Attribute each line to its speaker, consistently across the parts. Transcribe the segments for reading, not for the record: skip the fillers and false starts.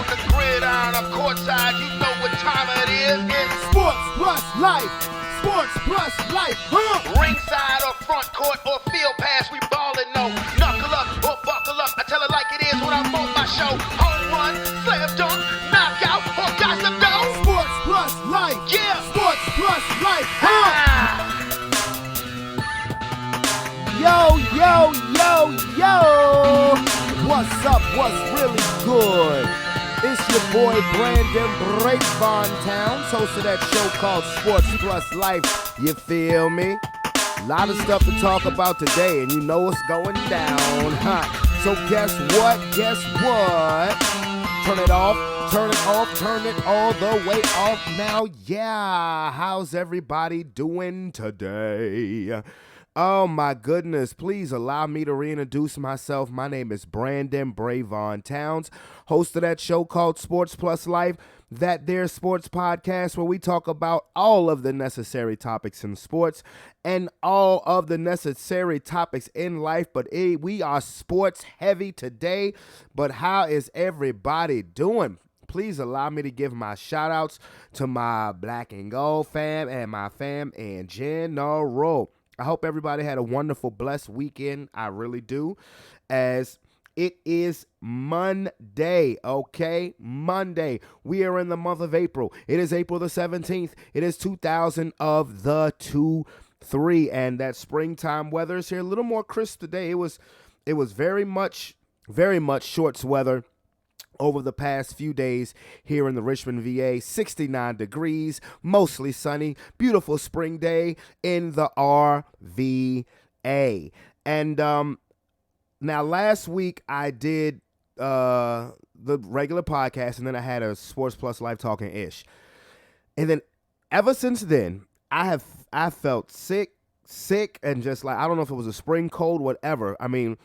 Speaker 1: on the gridiron or courtside, you know what time it is. It's
Speaker 2: Sports Plus Life. Sports Plus Life.
Speaker 1: ringside or front court or field pass, we ballin', no. Knuckle up or buckle up, I tell it like it is when I'm on my show. Home run, slam dunk, knockout, or got to go.
Speaker 2: Sports Plus Life.
Speaker 1: Yeah.
Speaker 2: Sports Plus Life.
Speaker 1: Ah.
Speaker 2: Yo. What's up? What's really good? It's your boy Brandon Brevon Towns, host of that show called Sports Plus Life. You feel me? A lot of stuff to talk about today, and you know what's going down, huh? So guess what? Turn it off, turn it all the way off now. Yeah, how's everybody doing today? Oh my goodness, please allow me to reintroduce myself. My name is Brandon Brevon Towns, host of that show called Sports Plus Life, that there sports podcast where we talk about all of the necessary topics in sports and all of the necessary topics in life. But we are sports heavy today. But how is everybody doing? Please allow me to give my shout outs to my Black and Gold fam and my fam in general. I hope everybody had a wonderful, blessed weekend. I really do. As it is Monday, okay? Monday. We are in the month of April. It is April the 17th. It is 2000 of the 2-3. And that springtime weather is here. A little more crisp today. It was very much shorts weather over the past few days here in the Richmond, VA. 69 degrees, mostly sunny, beautiful spring day in the RVA. And now last week I did the regular podcast, and then I had a Sports Plus Life Talking ish. And then ever since then, I felt sick, and just like, I don't know if it was a spring cold, whatever. I mean,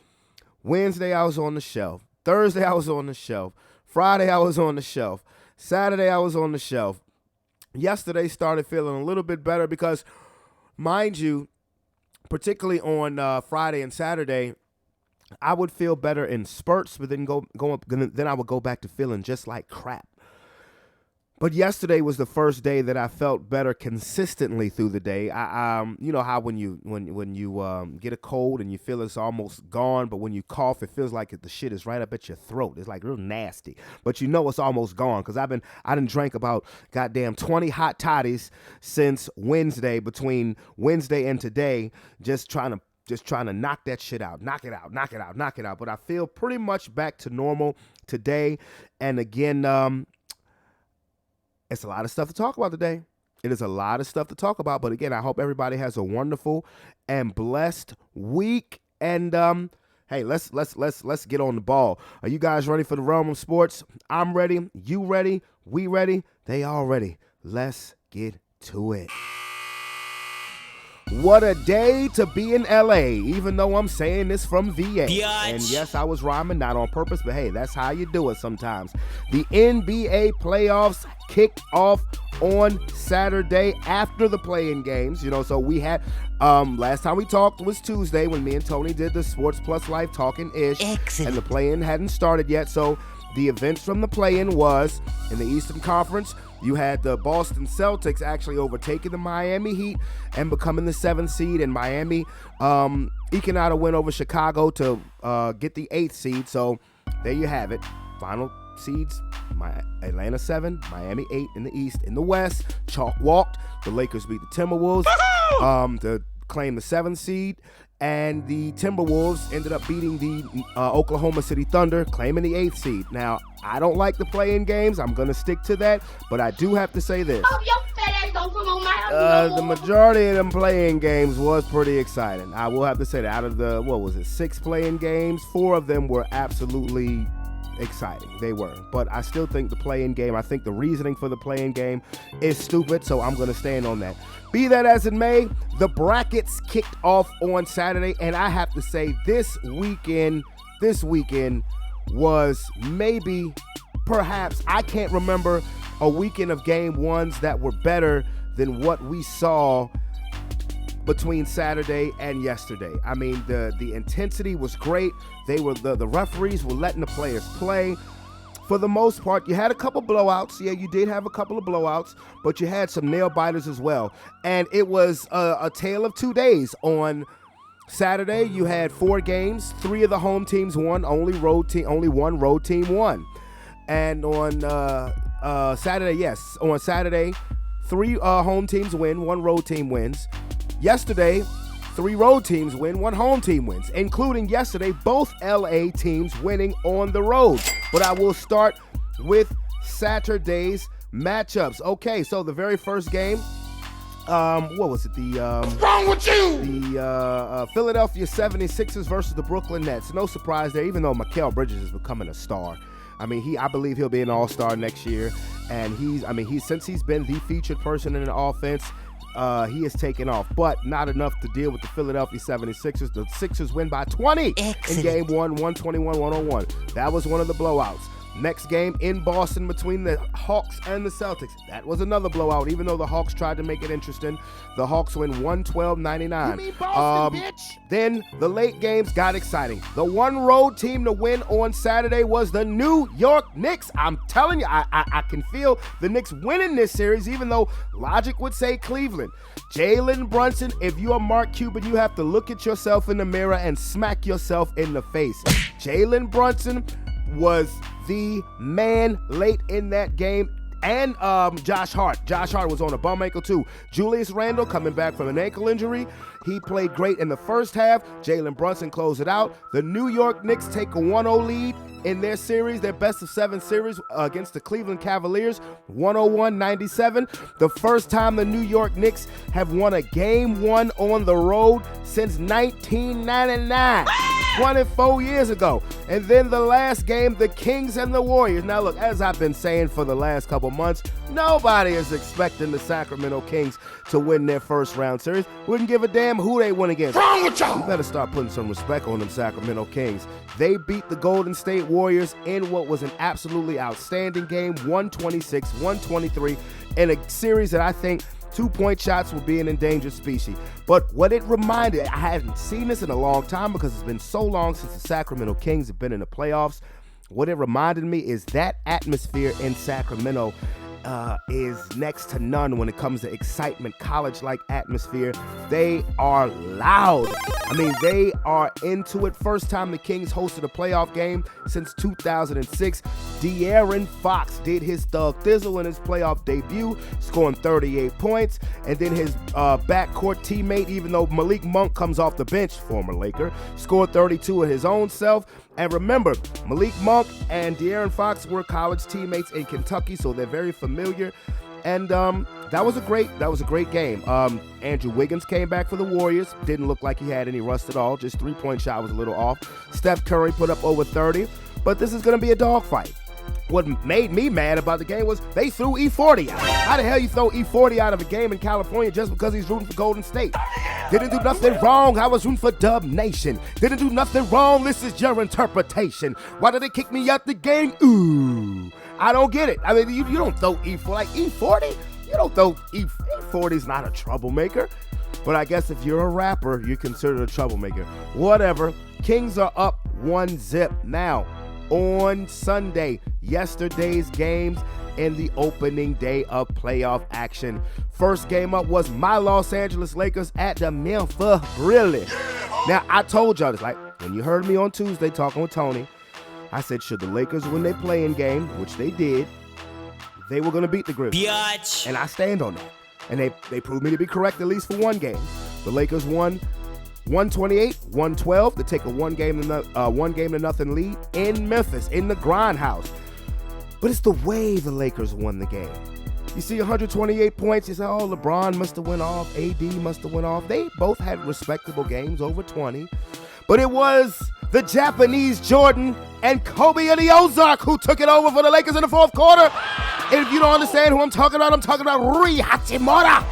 Speaker 2: Wednesday I was on the shelf. Thursday, I was on the shelf. Friday, I was on the shelf. Saturday, I was on the shelf. Yesterday, started feeling a little bit better because, mind you, particularly on Friday and Saturday, I would feel better in spurts, but then then I would go back to feeling just like crap. But yesterday was the first day that I felt better consistently through the day. You know how when you get a cold and you feel it's almost gone, but when you cough, it feels like the shit is right up at your throat. It's like real nasty, but you know it's almost gone because I done drank about goddamn 20 hot toddies since Wednesday. Between Wednesday and today, just trying to knock that shit out, knock it out. But I feel pretty much back to normal today, and again, it's a lot of stuff to talk about today. It is a lot of stuff to talk about. But again, I hope everybody has a wonderful and blessed week. And hey, let's get on the ball. Are you guys ready for the realm of sports? I'm ready. You ready? We ready? They all ready. Let's get to it. What a day to be in LA, even though I'm saying this from VA. And yes, I was rhyming, not on purpose, but hey, that's how you do it sometimes. The NBA playoffs kicked off on Saturday after the play-in games. So we had, last time we talked was Tuesday when me and Tony did the Sports Plus Life Talking-ish. Excellent. And the play-in hadn't started yet, so the events from the play-in was, in the Eastern Conference, you had the Boston Celtics actually overtaking the Miami Heat and becoming the 7th seed, and Miami eking out a win over Chicago to get the 8th seed. So there you have it. Final seeds, Atlanta 7, Miami 8 in the East. In the West, chalk walked. The Lakers beat the Timberwolves to claim the 7th seed. And the Timberwolves ended up beating the Oklahoma City Thunder, claiming the 8th seed. Now, I don't like the play-in games. I'm going to stick to that. But I do have to say this. The majority of them play-in games was pretty exciting. I will have to say that out of the, 6 play-in games, 4 of them were absolutely exciting. They were. But I still think the play-in game, I think the reasoning for the play-in game is stupid, so I'm going to stand on that. Be that as it may, the brackets kicked off on Saturday, and I have to say this weekend was perhaps, I can't remember a weekend of game ones that were better than what we saw between Saturday and yesterday. I mean, the intensity was great. The referees were letting the players play. for the most part, you had a couple blowouts. Yeah, you did have a couple of blowouts, but you had some nail biters as well. And it was a tale of 2 days. On Saturday, you had 4 games. 3 of the home teams won. Only one road team won. And on Saturday, 3 home teams win, 1 road team wins. Yesterday, 3 road teams win, 1 home team wins, including yesterday, both LA teams winning on the road. But I will start with Saturday's matchups. Okay, so the very first game, what was it? What's
Speaker 1: wrong with you?
Speaker 2: The Philadelphia 76ers versus the Brooklyn Nets. No surprise there, even though Mikal Bridges is becoming a star. I mean, I believe he'll be an all-star next year. And since he's been the featured person in the offense, he has taken off, but not enough to deal with the Philadelphia 76ers. The Sixers win by 20 in game 1, 121-101. That was one of the blowouts. Next game in Boston between the Hawks and the Celtics. That was another blowout, even though the Hawks tried to make it interesting. The Hawks win 112-99.
Speaker 1: You mean Boston, bitch?
Speaker 2: Then the late games got exciting. The one road team to win on Saturday was the New York Knicks. I'm telling you, I can feel the Knicks winning this series, even though logic would say Cleveland. Jalen Brunson, if you are Mark Cuban, you have to look at yourself in the mirror and smack yourself in the face. Jalen Brunson was the man late in that game. And Josh Hart. Josh Hart was on a bum ankle too. Julius Randle coming back from an ankle injury. He played great in the first half. Jalen Brunson closed it out. The New York Knicks take a 1-0 lead in their series, their best of 7 series against the Cleveland Cavaliers, 101-97. The first time the New York Knicks have won a game 1 on the road since 1999. 24 years ago. And then the last game, the Kings and the Warriors. Now look, as I've been saying for the last couple months, nobody is expecting the Sacramento Kings to win their first round series. Wouldn't give a damn who they win against.
Speaker 1: What's wrong with y'all?
Speaker 2: You better start putting some respect on them Sacramento Kings. They beat the Golden State Warriors in what was an absolutely outstanding game, 126-123, in a series that I think 2-point shots will be an endangered species. But what it reminded, I hadn't seen this in a long time because it's been so long since the Sacramento Kings have been in the playoffs. What it reminded me is that atmosphere in Sacramento is next to none when it comes to excitement, college-like atmosphere. They are loud. I mean, they are into it. First time the Kings hosted a playoff game since 2006. De'Aaron Fox did his thug thizzle in his playoff debut, scoring 38 points. And then his backcourt teammate, even though Malik Monk comes off the bench, former Laker, scored 32 of his own self. And remember, Malik Monk and De'Aaron Fox were college teammates in Kentucky, so they're very familiar. And that was a great game. Andrew Wiggins came back for the Warriors. Didn't look like he had any rust at all. Just 3-point shot was a little off. Steph Curry put up over 30. But this is going to be a dogfight. What made me mad about the game was they threw E40 out. How the hell you throw E40 out of a game in California just because he's rooting for Golden State? Didn't do nothing wrong. I was rooting for Dub Nation. Didn't do nothing wrong. This is your interpretation. Why did they kick me out the game? Ooh, I don't get it. I mean, you don't throw E40 like E40. You don't throw E40 is not a troublemaker. But I guess if you're a rapper, you're considered a troublemaker. Whatever. Kings are up 1-0 now. On Sunday, yesterday's games in the opening day of playoff action. First game up was my Los Angeles Lakers at the Memphis Grizzlies. Now, I told y'all this, like, when you heard me on Tuesday talking with Tony, I said, should the Lakers win their play-in game, which they did, they were going to beat the Grizzlies. Biatch. And I stand on that. And they proved me to be correct, at least for one game. The Lakers won 128-112 to take a one game to nothing lead in Memphis, in the grindhouse. But it's the way the Lakers won the game. You see 128 points, you say, oh, LeBron must have went off, AD must have went off. They both had respectable games, over 20. But it was the Japanese Jordan and Kobe of the Ozark who took it over for the Lakers in the fourth quarter. And if you don't understand who I'm talking about Rui Hachimura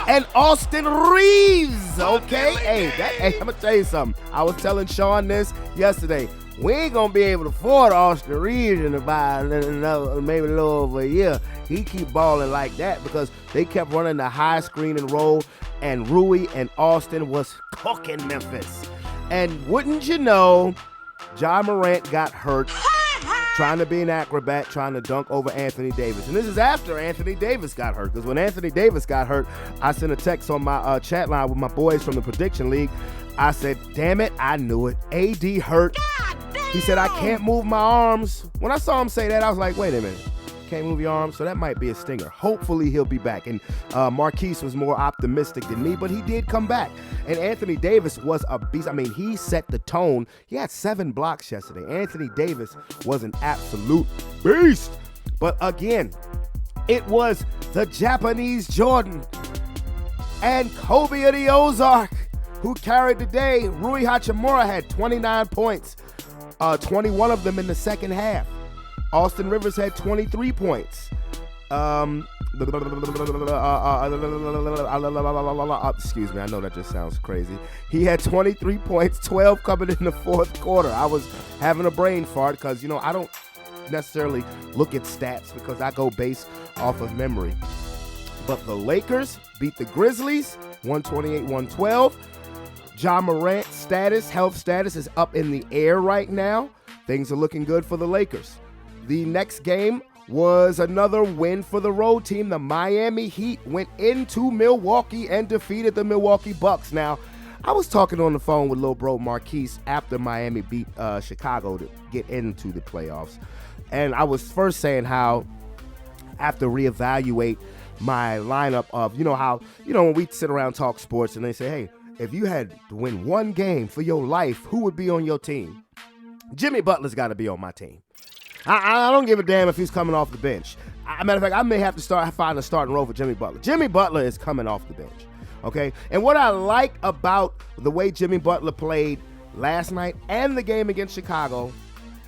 Speaker 2: and Austin Reeves, okay? Hey, I'm going to tell you something. I was telling Sean this yesterday. We ain't going to be able to afford Austin Reeves in about maybe a little over a year. He keep balling like that because they kept running the high screen and roll, and Rui and Austin was cooking Memphis. And wouldn't you know, Ja Morant got hurt trying to be an acrobat, trying to dunk over Anthony Davis. And this is after Anthony Davis got hurt, because when Anthony Davis got hurt, I sent a text on my chat line with my boys from the Prediction League. I said, damn it, I knew it. AD hurt. He said, I can't move my arms. When I saw him say that, I was like, wait a minute. Can't move your arms? So that might be a stinger. Hopefully he'll be back. And Marquise was more optimistic than me, but he did come back. And Anthony Davis was a beast. I mean, he set the tone. He had 7 blocks yesterday. Anthony Davis was an absolute beast. But again, it was the Japanese Jordan and Kobe of the Ozark who carried the day. Rui Hachimura had 29 points, 21 of them in the second half. Austin Rivers had 23 points. Excuse me, I know that just sounds crazy. He had 23 points, 12 coming in the fourth quarter. I was having a brain fart because, I don't necessarily look at stats because I go based off of memory. But the Lakers beat the Grizzlies 128-112. Ja Morant's health status is up in the air right now. Things are looking good for the Lakers. The next game was another win for the road team. The Miami Heat went into Milwaukee and defeated the Milwaukee Bucks. Now, I was talking on the phone with Lil Bro Marquise after Miami beat Chicago to get into the playoffs. And I was first saying how I have to reevaluate my lineup of, when we sit around talk sports and they say, hey, if you had to win one game for your life, who would be on your team? Jimmy Butler's got to be on my team. I don't give a damn if he's coming off the bench. Matter of fact, I may have to find a starting role for Jimmy Butler. Jimmy Butler is coming off the bench, okay? And what I like about the way Jimmy Butler played last night and the game against Chicago,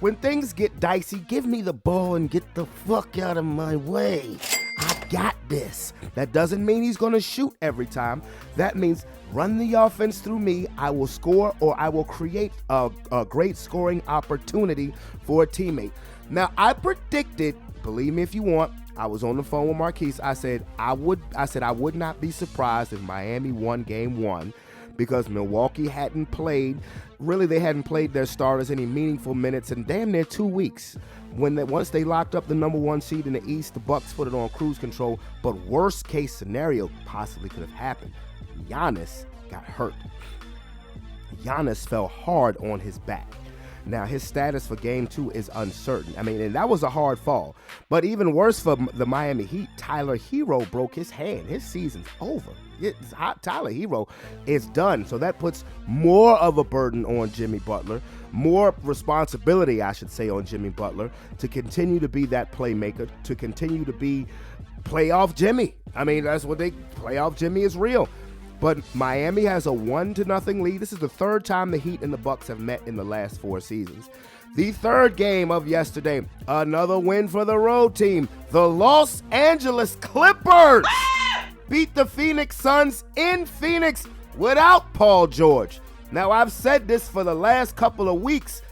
Speaker 2: when things get dicey, give me the ball and get the fuck out of my way. I got this. That doesn't mean he's going to shoot every time. That means run the offense through me. I will score, or I will create a great scoring opportunity for a teammate. Now, I predicted, believe me if you want, I was on the phone with Marquise. I said I would not be surprised if Miami won game 1 because Milwaukee hadn't played. Really, they hadn't played their starters any meaningful minutes in damn near 2 weeks. Once they locked up the number 1 seed in the East, the Bucks put it on cruise control. But worst case scenario possibly could have happened. Giannis got hurt. Giannis fell hard on his back. Now, his status for Game 2 is uncertain. And that was a hard fall. But even worse for the Miami Heat, Tyler Hero broke his hand. His season's over. Tyler Hero is done. So that puts more of a burden on Jimmy Butler, more responsibility, I should say, on Jimmy Butler to continue to be that playmaker, to continue to be playoff Jimmy. That's what playoff Jimmy is real. But Miami has a 1-0 lead. This is the third time the Heat and the Bucks have met in the last 4 seasons. The third game of yesterday, another win for the road team. The Los Angeles Clippers beat the Phoenix Suns in Phoenix without Paul George. Now, I've said this for the last couple of weeks.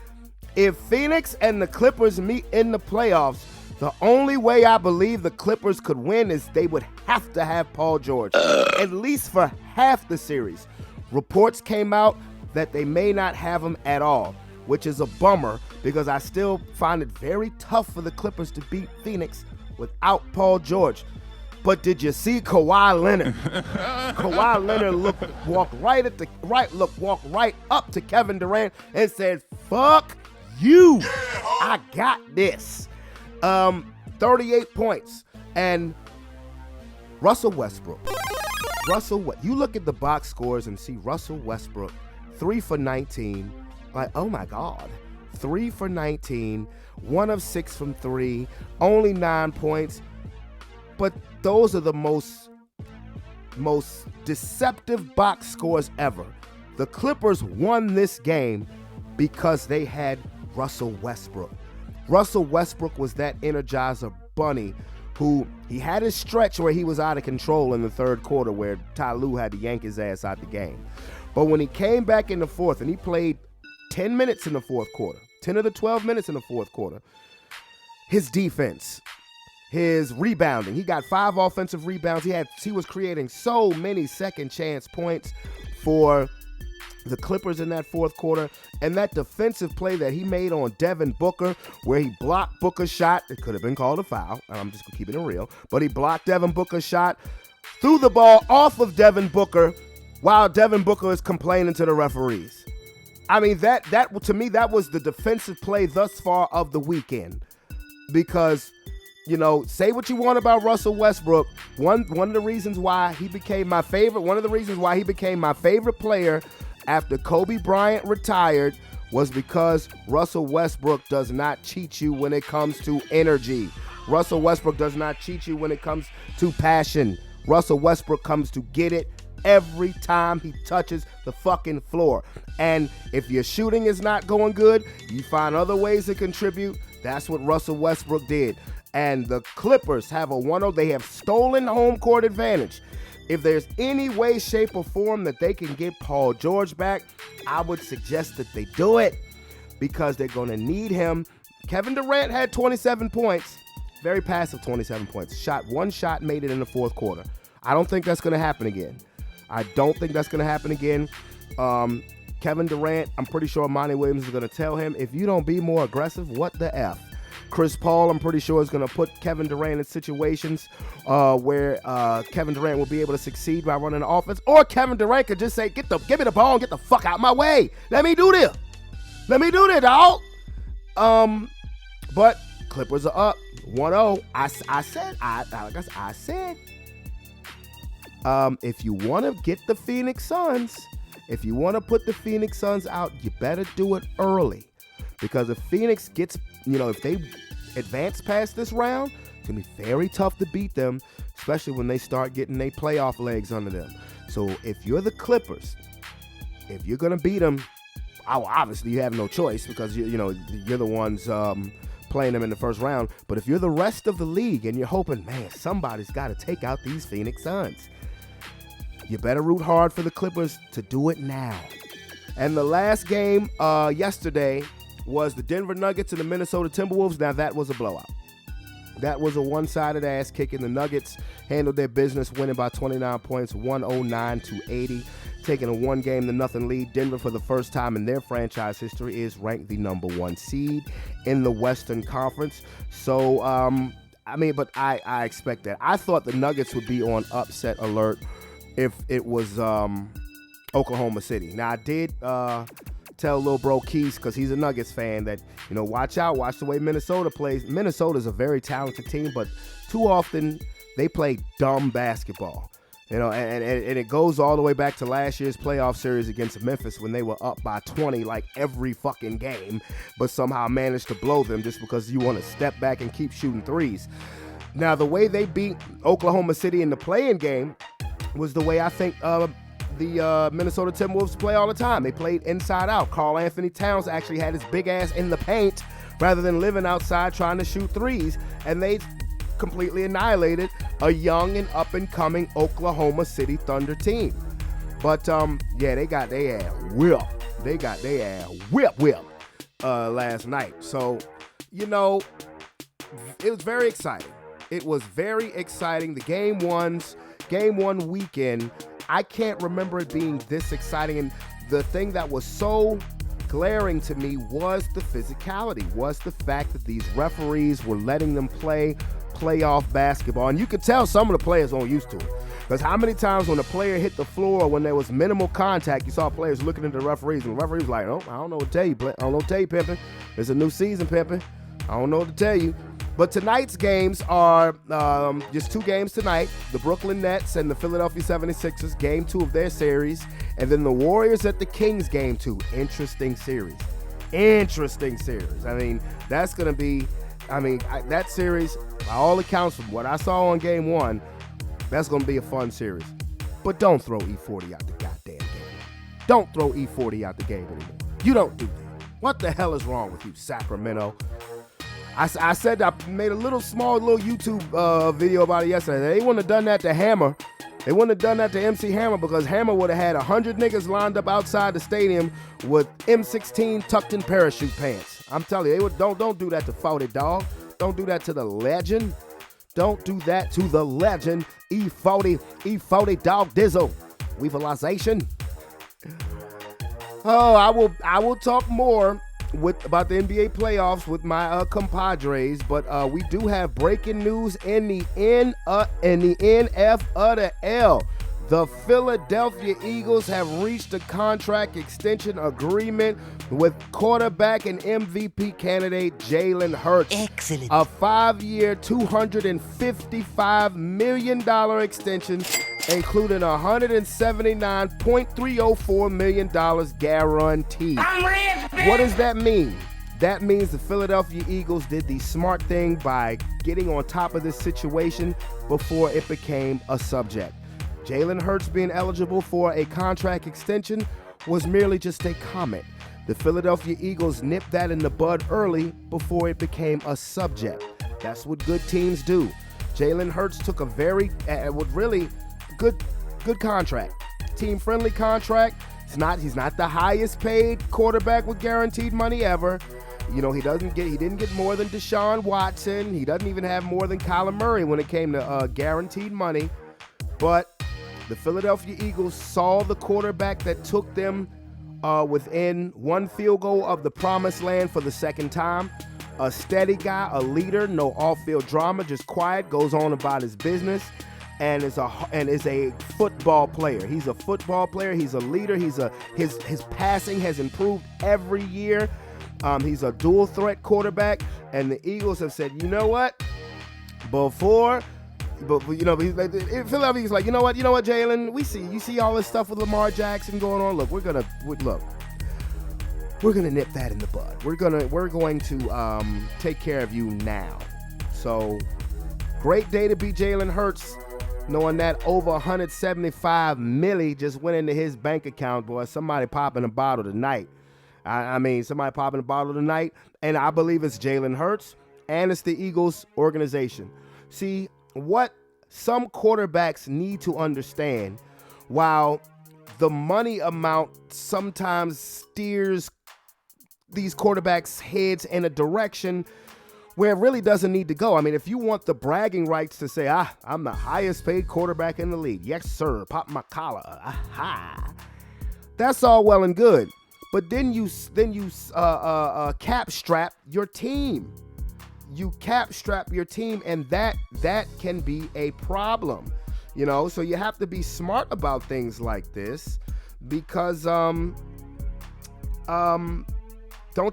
Speaker 2: If Phoenix and the Clippers meet in the playoffs, the only way I believe the Clippers could win is they would have to have Paul George, at least for half the series. Reports came out that they may not have him at all, which is a bummer because I still find it very tough for the Clippers to beat Phoenix without Paul George. But did you see Kawhi Leonard? Kawhi Leonard walked right up to Kevin Durant and said, "Fuck you, I got this." 38 points. And Russell Westbrook. You look at the box scores and see Russell Westbrook, 3 for 19. Like, oh my God. 3 for 19, 1 of 6 from 3, only 9 points. But those are the most deceptive box scores ever. The Clippers won this game because they had Russell Westbrook. Russell Westbrook was that Energizer bunny who he had his stretch where he was out of control in the third quarter where Ty Lue had to yank his ass out the game. But when he came back in the fourth and he played 10 minutes in the fourth quarter, 10 of the 12 minutes in the fourth quarter, his defense, his rebounding, he got 5 offensive rebounds. He was creating so many second chance points for the Clippers in that fourth quarter, and that defensive play that he made on Devin Booker where he blocked Booker's shot. It could have been called a foul, and I'm just keeping it real, but he blocked Devin Booker's shot, threw the ball off of Devin Booker while Devin Booker is complaining to the referees. I mean, that to me, that was the defensive play thus far of the weekend. Because, you know, say what you want about Russell Westbrook. One of the reasons why he became my favorite, player after Kobe Bryant retired was because Russell Westbrook does not cheat you when it comes to energy. Russell Westbrook does not cheat you when it comes to passion. Russell Westbrook comes to get it every time he touches the fucking floor. And if your shooting is not going good, you find other ways to contribute. That's what Russell Westbrook did. And the Clippers have a 1-0. They have stolen home court advantage. If there's any way, shape, or form that they can get Paul George back, I would suggest that they do it because they're going to need him. Kevin Durant had 27 points. Very passive 27 points. One shot, made it in the fourth quarter. I don't think that's going to happen again. Kevin Durant, I'm pretty sure Monty Williams is going to tell him, if you don't be more aggressive, what the F? Chris Paul, I'm pretty sure, is going to put Kevin Durant in situations where Kevin Durant will be able to succeed by running the offense. Or Kevin Durant could just say, give me the ball and get the fuck out my way. Let me do this, dog. But Clippers are up 1-0. I said, if you want to get the Phoenix Suns, if you want to put the Phoenix Suns out, you better do it early. Because if Phoenix gets, if they advance past this round, it's going to be very tough to beat them, especially when they start getting their playoff legs under them. So if you're the Clippers, if you're going to beat them, obviously you have no choice because, you're the ones playing them in the first round. But if you're the rest of the league and you're hoping, man, somebody's got to take out these Phoenix Suns, you better root hard for the Clippers to do it now. And the last game yesterday was the Denver Nuggets and the Minnesota Timberwolves. Now, that was a blowout. That was a one-sided ass kicking. The Nuggets handled their business, winning by 29 points, 109-80, taking a 1-0 lead. Denver, for the first time in their franchise history, is ranked the number 1 seed in the Western Conference. So, I expect that. I thought the Nuggets would be on upset alert if it was Oklahoma City. Now, I did tell Lil Bro Keys, because he's a Nuggets fan, that, watch out, watch the way Minnesota plays. Minnesota's a very talented team, but too often they play dumb basketball. And it goes all the way back to last year's playoff series against Memphis when they were up by 20 like every fucking game, but somehow managed to blow them just because you want to step back and keep shooting threes. Now, the way they beat Oklahoma City in the play-in game was the way I think the Minnesota Timberwolves play all the time. They played inside out. Karl Anthony Towns actually had his big ass in the paint rather than living outside trying to shoot threes, and they completely annihilated a young and up-and-coming Oklahoma City Thunder team. But, they got their ass whipped. Last night. So, it was very exciting. The Game 1 weekend, I can't remember it being this exciting. And the thing that was so glaring to me was the physicality, was the fact that these referees were letting them play playoff basketball. And you could tell some of the players aren't used to it. Because how many times when a player hit the floor, when there was minimal contact, you saw players looking at the referees, and the referee was like, oh, I don't know what to tell you, pimping. It's a new season, pimping. I don't know what to tell you. But tonight's games are just 2 games tonight. The Brooklyn Nets and the Philadelphia 76ers, game 2 of their series. And then the Warriors at the Kings, game 2. Interesting series. I mean, that's going to be, that series, by all accounts, from what I saw on game 1, that's going to be a fun series. But don't throw E40 out the goddamn game. Don't throw E40 out the game anymore. You don't do that. What the hell is wrong with you, Sacramento? I said I made a small YouTube video about it yesterday. They wouldn't have done that to Hammer. They wouldn't have done that to MC Hammer, because Hammer would have had 100 niggas lined up outside the stadium with M16 tucked in parachute pants. I'm telling you, don't do that to 40 dog. Don't do that to the legend. Don't do that to the legend. E40 dog Dizzle. Weevilization. Oh, I will talk more about the NBA playoffs with my compadres, but we do have breaking news in the NFL. The Philadelphia Eagles have reached a contract extension agreement with quarterback and MVP candidate Jalen Hurts.
Speaker 3: Excellent.
Speaker 2: A 5-year, $255 million extension, including $179.304 million guaranteed. What does that mean? That means the Philadelphia Eagles did the smart thing by getting on top of this situation before it became a subject. Jalen Hurts being eligible for a contract extension was merely just a comment. The Philadelphia Eagles nipped that in the bud early before it became a subject. That's what good teams do. Jalen Hurts took a very, really good contract, team-friendly contract. He's not the highest paid quarterback with guaranteed money ever. You know, he didn't get more than Deshaun Watson. He doesn't even have more than Kyler Murray when it came to guaranteed money. But the Philadelphia Eagles saw the quarterback that took them within one field goal of the promised land for the second time. A steady guy, a leader, no off-field drama, just quiet, goes on about his business, and is a football player. He's a football player. He's a leader. His passing has improved every year. He's a dual threat quarterback, and the Eagles have said, you know what? Philadelphia's like, you know what, Jalen, you see all this stuff with Lamar Jackson going on. Look, we're gonna nip that in the bud. We're going to take care of you now. So, great day to be Jalen Hurts, knowing that over 175 milli just went into his bank account, boy. Somebody popping a bottle tonight. Somebody popping a bottle tonight, and I believe it's Jalen Hurts, and it's the Eagles organization. See, what some quarterbacks need to understand, while the money amount sometimes steers these quarterbacks' heads in a direction where it really doesn't need to go. I mean, if you want the bragging rights to say, I'm the highest paid quarterback in the league. Yes, sir. Pop my collar. Aha. That's all well and good. But then you cap strap your team. You cap strap your team, and that can be a problem. You know, so you have to be smart about things like this, because don't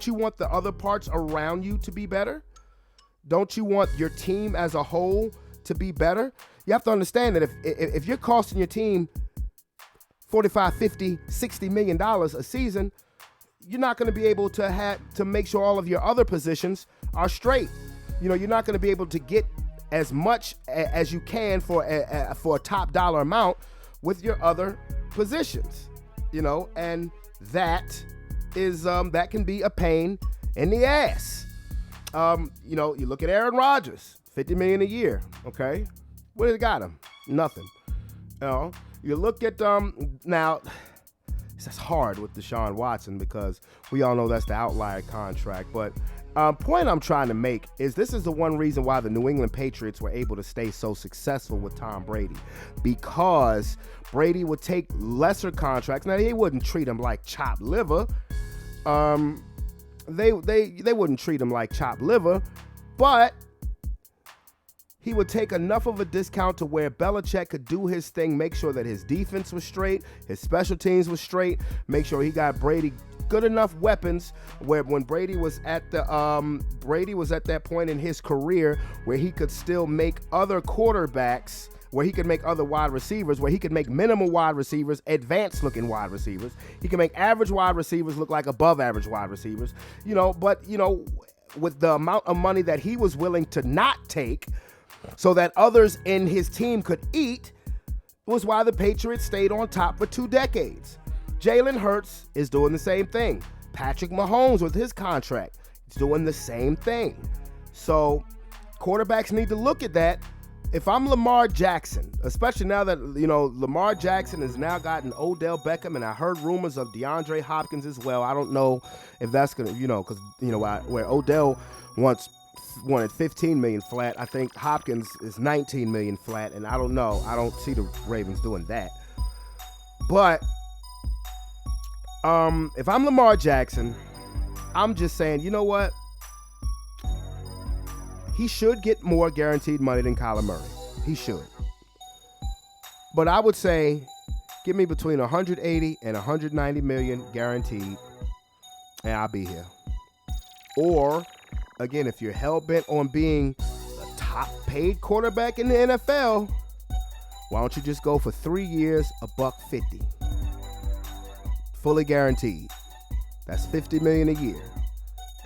Speaker 2: you want the other parts around you to be better? Don't you want your team as a whole to be better? You have to understand that if you're costing your team $45, $50, $60 million a season, you're not going to be able to make sure all of your other positions are straight. You know, you're not going to be able to get as much as you can for a top dollar amount with your other positions. You know, and that can be a pain in the ass. You know, you look at Aaron Rodgers, $50 million a year. Okay, what has got him? Nothing. You know, you look at now. That's hard with Deshaun Watson because we all know that's the outlier contract. But point I'm trying to make is this is the one reason why the New England Patriots were able to stay so successful with Tom Brady, because Brady would take lesser contracts. Now, they wouldn't treat him like chopped liver. They wouldn't treat him like chopped liver, but he would take enough of a discount to where Belichick could do his thing, make sure that his defense was straight, his special teams was straight, make sure he got Brady good enough weapons where when Brady was at that point in his career where he could still make other quarterbacks, where he could make other wide receivers, where he could make minimal wide receivers advanced looking wide receivers. He could make average wide receivers look like above average wide receivers, but with the amount of money that he was willing to not take so that others in his team could eat, was why the Patriots stayed on top for 2 decades. Jalen Hurts is doing the same thing. Patrick Mahomes with his contract is doing the same thing. So quarterbacks need to look at that. If I'm Lamar Jackson, especially now that, Lamar Jackson has now gotten Odell Beckham, and I heard rumors of DeAndre Hopkins as well. I don't know if that's going to, because, where Odell wanted 15 million flat, I think Hopkins is 19 million flat, and I don't know. I don't see the Ravens doing that. But If I'm Lamar Jackson, I'm just saying, you know what? He should get more guaranteed money than Kyler Murray. He should. But I would say, give me between 180 and 190 million guaranteed, and I'll be here. Or, again, if you're hell-bent on being the top-paid quarterback in the NFL, why don't you just go for 3 years, $150, fully guaranteed. That's $50 million a year.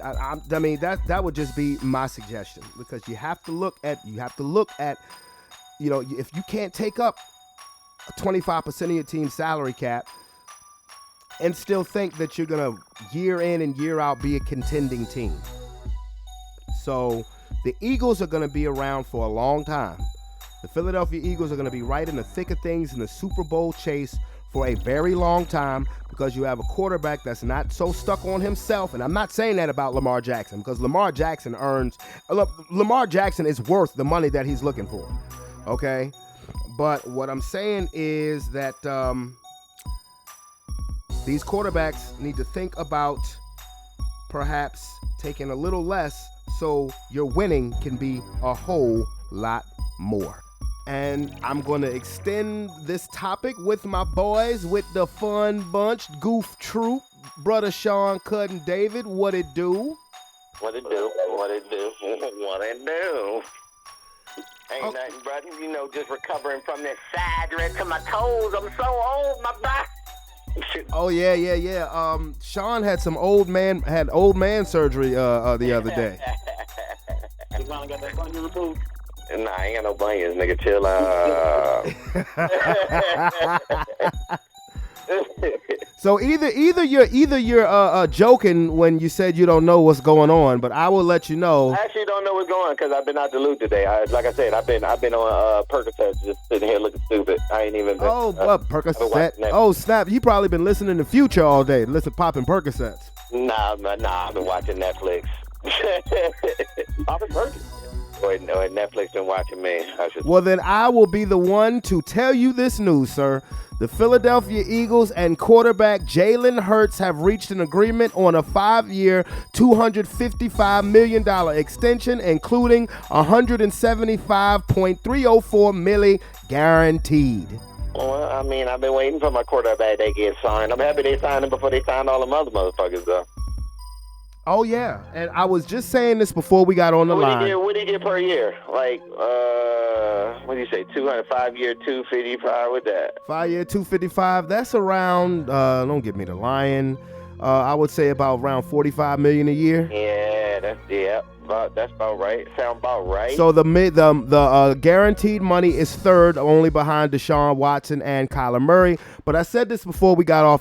Speaker 2: I mean that would just be my suggestion, because you have to look at you know, if you can't take up 25% of your team's salary cap and still think that you're gonna year in and year out be a contending team. So the Eagles are gonna be around for a long time. The Philadelphia Eagles are gonna be right in the thick of things in the Super Bowl chase for a very long time, because you have a quarterback that's not so stuck on himself. And I'm not saying that about Lamar Jackson, because Lamar Jackson is worth the money that he's looking for. Okay? But what I'm saying is that these quarterbacks need to think about perhaps taking a little less so your winning can be a whole lot more. And I'm going to extend this topic with my boys, with the fun bunch, Goof Troop, Brother Sean, Cousin David. What it do?
Speaker 3: What it do? What it do? What it do? Ain't nothing, brother. You know, just recovering from this side right to my toes. I'm so old, my back.
Speaker 2: Oh yeah. Sean had some old man surgery the other day.
Speaker 3: You finally got that bunion removed? Nah, I ain't got no bunions, nigga. Chill out.
Speaker 2: So either you're joking when you said you don't know what's going on, but I will let you know.
Speaker 3: I actually don't know what's going on because I've been out the loop today. Like I said, I've been on Percocet, just sitting here looking stupid. I ain't even been.
Speaker 2: Percocet. Oh snap! You probably been listening to Future all day. Popping Percocets.
Speaker 3: Nah. I've been watching Netflix. Popping Percocets. Or Netflix been watching me.
Speaker 2: Well, then I will be the one to tell you this news, sir. The Philadelphia Eagles and quarterback Jalen Hurts have reached an agreement on a 5-year, $255 million extension, including $175.304 million guaranteed.
Speaker 3: Well, I mean, I've been waiting for my quarterback to get signed. I'm happy they signed him before they signed all them other motherfuckers, though.
Speaker 2: Oh, yeah. And I was just saying this before we got on the line.
Speaker 3: What do you get per year? Like, what do you say, 5-year, 255, with that?
Speaker 2: 5-year, 255, that's around, don't give me the lying, I would say about around $45 million a year.
Speaker 3: Yeah, that's about right. Sound about right.
Speaker 2: So the guaranteed money is third, only behind Deshaun Watson and Kyler Murray. But I said this before we got on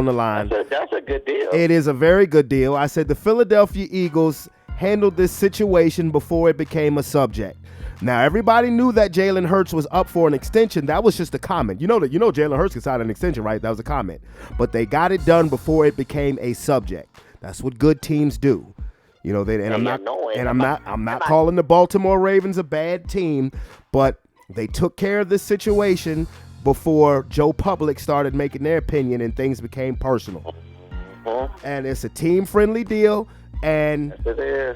Speaker 2: the line.
Speaker 3: That's a good deal.
Speaker 2: It is a very good deal. I said the Philadelphia Eagles handled this situation before it became a subject. Now everybody knew that Jalen Hurts was up for an extension. That was just a comment. You know Jalen Hurts can sign an extension, right? That was a comment. But they got it done before it became a subject. That's what good teams do. You know, I'm not calling the Baltimore Ravens a bad team, but they took care of this situation before Joe Public started making their opinion and things became personal. And it's a team-friendly deal. And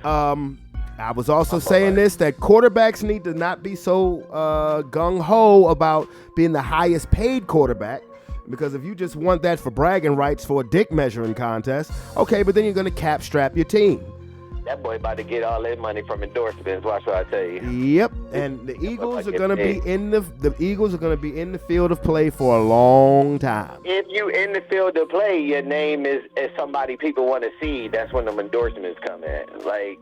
Speaker 2: I was also saying this, that quarterbacks need to not be so gung-ho about being the highest paid quarterback. Because if you just want that for bragging rights for a dick measuring contest, okay, but then you're going to cap strap your team.
Speaker 3: That boy about to get all that money from endorsements. Watch what I tell you.
Speaker 2: Yep, and the Eagles are going to be in the field of play for a long time.
Speaker 3: If you in the field of play, your name is somebody people want to see. That's when them endorsements come in. Like,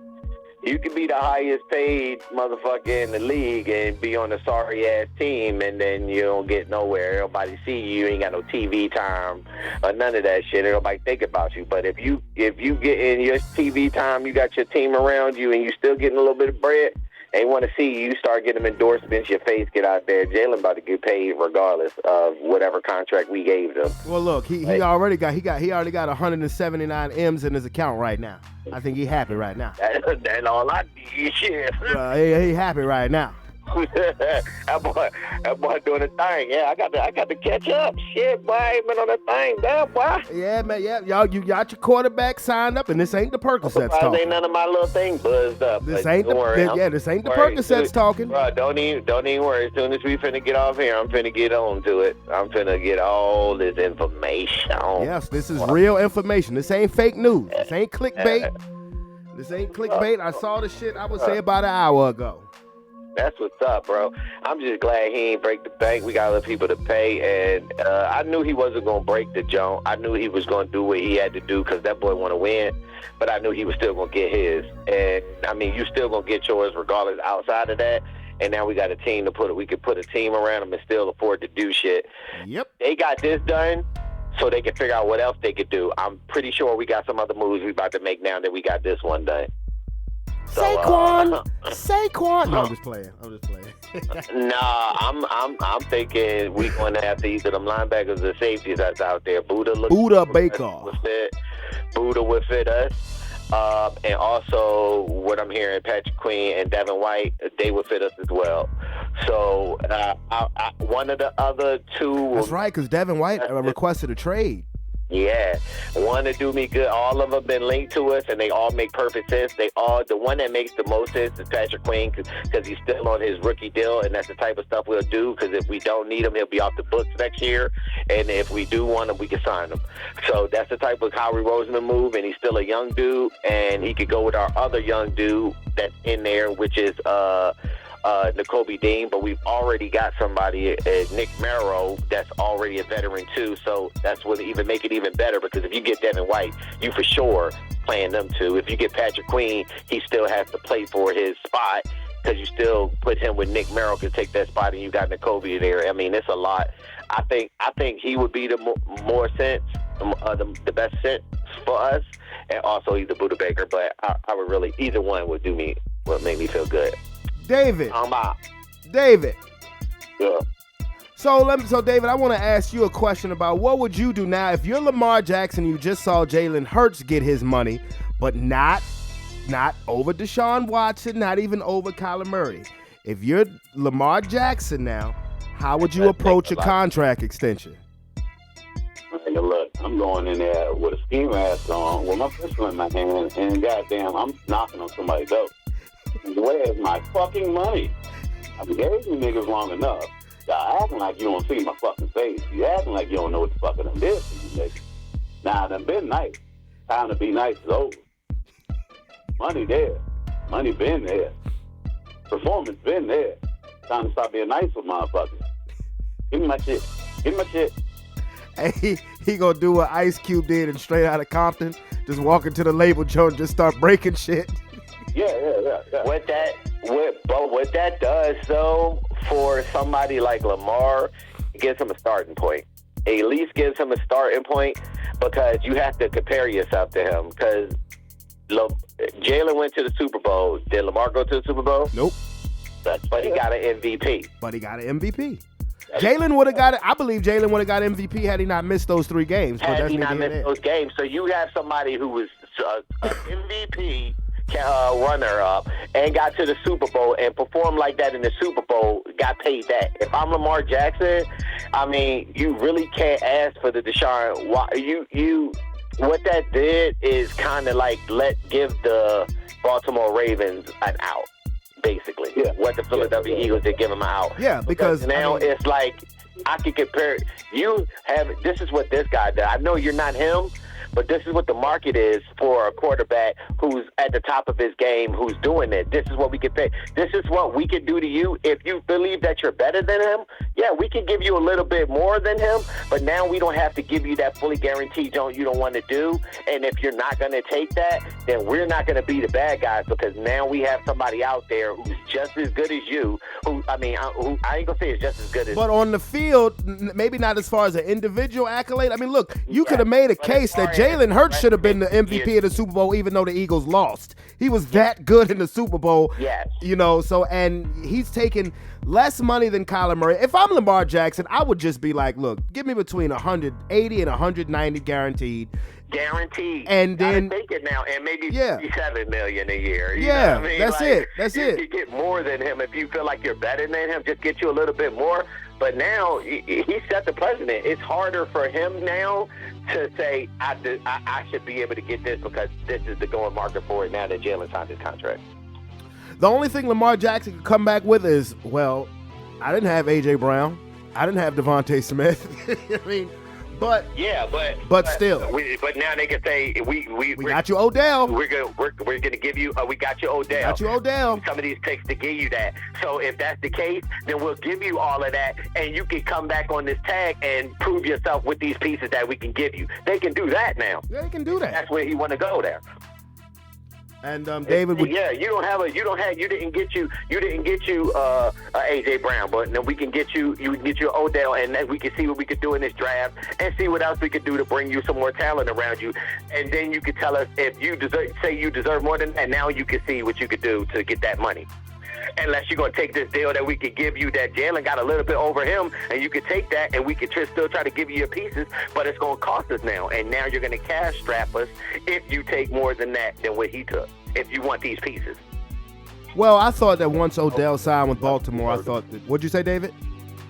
Speaker 3: you can be the highest paid motherfucker in the league and be on a sorry ass team, and then you don't get nowhere. Nobody see you. You ain't got no TV time or none of that shit. Nobody think about you. But if you get in your TV time, you got your team around you, and you still getting a little bit of bread, they want to see you start getting them endorsements, your face get out there. Jalen about to get paid regardless of whatever contract we gave them.
Speaker 2: Well, look, he already got 179 M's in his account right now. I think he happy right now.
Speaker 3: That's all I need. Shit.
Speaker 2: He happy right now.
Speaker 3: that boy doing a thing. Yeah, I got to catch up. Shit, boy, I ain't been on that thing. Damn, boy.
Speaker 2: Yeah, man. Yeah, y'all, you got your quarterback signed up, and this ain't the Percocets
Speaker 3: Ain't
Speaker 2: talking.
Speaker 3: none of my little thing buzzed up.
Speaker 2: This
Speaker 3: But
Speaker 2: ain't
Speaker 3: don't worry,
Speaker 2: this ain't the Percocets talking.
Speaker 3: Bro, don't even worry. As soon as we finna get off here, I'm finna get on to it. I'm finna get all this information.
Speaker 2: Yes, this is real information. This ain't fake news. This ain't clickbait. This ain't clickbait. I saw the shit I would say about an hour ago.
Speaker 3: That's what's up, bro. I'm just glad he ain't break the bank. We got other people to pay, and I knew he wasn't gonna break the joint. I knew he was gonna do what he had to do because that boy want to win. But I knew he was still gonna get his, and I mean, you still gonna get yours regardless. Outside of that, and now we got a team to put. We could put a team around him and still afford to do shit.
Speaker 2: Yep.
Speaker 3: They got this done, so they can figure out what else they could do. I'm pretty sure we got some other moves we about to make now that we got this one done. So,
Speaker 2: Saquon. No, I'm just playing.
Speaker 3: Nah, I'm thinking we going to have to either them linebackers or safeties that's out there. Buddha
Speaker 2: Baker.
Speaker 3: Buddha would fit us. And also, what I'm hearing, Patrick Queen and Devin White, they would fit us as well. So, one of the other two...
Speaker 2: That's right, because Devin White requested a trade.
Speaker 3: Yeah, one to do me good. All of them been linked to us, and they all make perfect sense. The one that makes the most sense is Patrick Queen, because he's still on his rookie deal, and that's the type of stuff we'll do. Because if we don't need him, he'll be off the books next year, and if we do want him, we can sign him. So that's the type of Howie Roseman move, and he's still a young dude, and he could go with our other young dude that's in there, which is N'Kobe Dean, but we've already got somebody, Nick Merrow, that's already a veteran too. So that's what even make it even better, because if you get Devin White, you for sure playing them two. If you get Patrick Queen, he still has to play for his spot, because you still put him with Nick Merrow to take that spot, and you got N'Kobe there. I mean, it's a lot. I think he would be the more sense, the best sense for us, and also either Buddha Baker. But I would really, either one would make me feel good.
Speaker 2: David.
Speaker 3: Yeah.
Speaker 2: So David, I want to ask you a question about what would you do now if you're Lamar Jackson and you just saw Jalen Hurts get his money, but not over Deshaun Watson, not even over Kyler Murray. If you're Lamar Jackson now, how would you approach a contract extension?
Speaker 4: Look, I'm going in there with a ski mask on, with my pistol in my hand, and goddamn, I'm knocking on somebody's door. Where's my fucking money? I gave you niggas long enough. Y'all acting like you don't see my fucking face. You acting like you don't know what the fuck I done did to you niggas. Nah, I done been nice. Time to be nice is over. Money there. Money been there. Performance been there. Time to stop being nice with motherfuckers. Give me my shit. Give me my shit.
Speaker 2: Hey, he gonna do what Ice Cube did in Straight Outta Compton. Just walk into the label joint and just start breaking shit.
Speaker 4: Yeah.
Speaker 3: What that does, though, for somebody like Lamar, it gives him a starting point. It at least gives him a starting point, because you have to compare yourself to him. Because Jalen went to the Super Bowl. Did Lamar go to the Super Bowl?
Speaker 2: Nope.
Speaker 3: But he got an MVP.
Speaker 2: Jalen would have got it. I believe Jalen would have got MVP had he not missed those 3 games.
Speaker 3: Had he not missed those games. So you have somebody who was an MVP runner-up and got to the Super Bowl and performed like that in the Super Bowl, got paid that. If I'm Lamar Jackson, I mean, you really can't ask for the Deshaun. What that did is kind of like give the Baltimore Ravens an out, basically. Yeah. What the Philadelphia Eagles did, give them an out.
Speaker 2: Yeah, because
Speaker 3: now it's like I can compare. This is what this guy did. I know you're not him, but this is what the market is for a quarterback who's at the top of his game, who's doing it. This is what we can pay. This is what we can do to you. If you believe that you're better than him, yeah, we can give you a little bit more than him, but now we don't have to give you that fully guaranteed you don't want to do. And if you're not going to take that, then we're not going to be the bad guys, because now we have somebody out there who's just as good as you, who I ain't going to say is just as good as
Speaker 2: But on the field, maybe not as far as an individual accolade. I mean, look, you could have made a case that Jalen Hurts should have been the MVP of the Super Bowl, even though the Eagles lost. He was that good in the Super Bowl.
Speaker 3: Yes.
Speaker 2: And he's taking less money than Kyler Murray. If I'm Lamar Jackson, I would just be like, look, give me between 180 and 190 guaranteed.
Speaker 3: guaranteed.
Speaker 2: And then
Speaker 3: take it now, and maybe
Speaker 2: Yeah.
Speaker 3: $57 million a year. You
Speaker 2: Yeah,
Speaker 3: know what I mean?
Speaker 2: that's it. That's
Speaker 3: you
Speaker 2: it.
Speaker 3: You get more than him if you feel like you're better than him. Just get you a little bit more. But now he set the precedent. It's harder for him now to say I should be able to get this because this is the going market for it now that Jalen signed his contract.
Speaker 2: The only thing Lamar Jackson could come back with is, well, I didn't have A.J. Brown. I didn't have Devontae Smith. I mean, but still.
Speaker 3: But now they can say we
Speaker 2: got you Odell.
Speaker 3: We're gonna give you. We got you Odell.
Speaker 2: Got you Odell.
Speaker 3: Some of these picks to give you that. So if that's the case, then we'll give you all of that, and you can come back on this tag and prove yourself with these pieces that we can give you. They can do that now.
Speaker 2: Yeah, they can do that.
Speaker 3: That's where he want to go there.
Speaker 2: And David,
Speaker 3: you didn't get you AJ Brown, but now we can get you Odell, and then we can see what we could do in this draft and see what else we could do to bring you some more talent around you, and then you could tell us if you deserve more than that. Now you can see what you could do to get that money. Unless you're going to take this deal that we could give you that Jalen got a little bit over him, and you could take that, and we could still try to give you your pieces, but it's going to cost us now. And now you're going to cash strap us if you take more than what he took, if you want these pieces.
Speaker 2: well, I thought that once Odell signed with Baltimore, I thought that. What'd you say, David?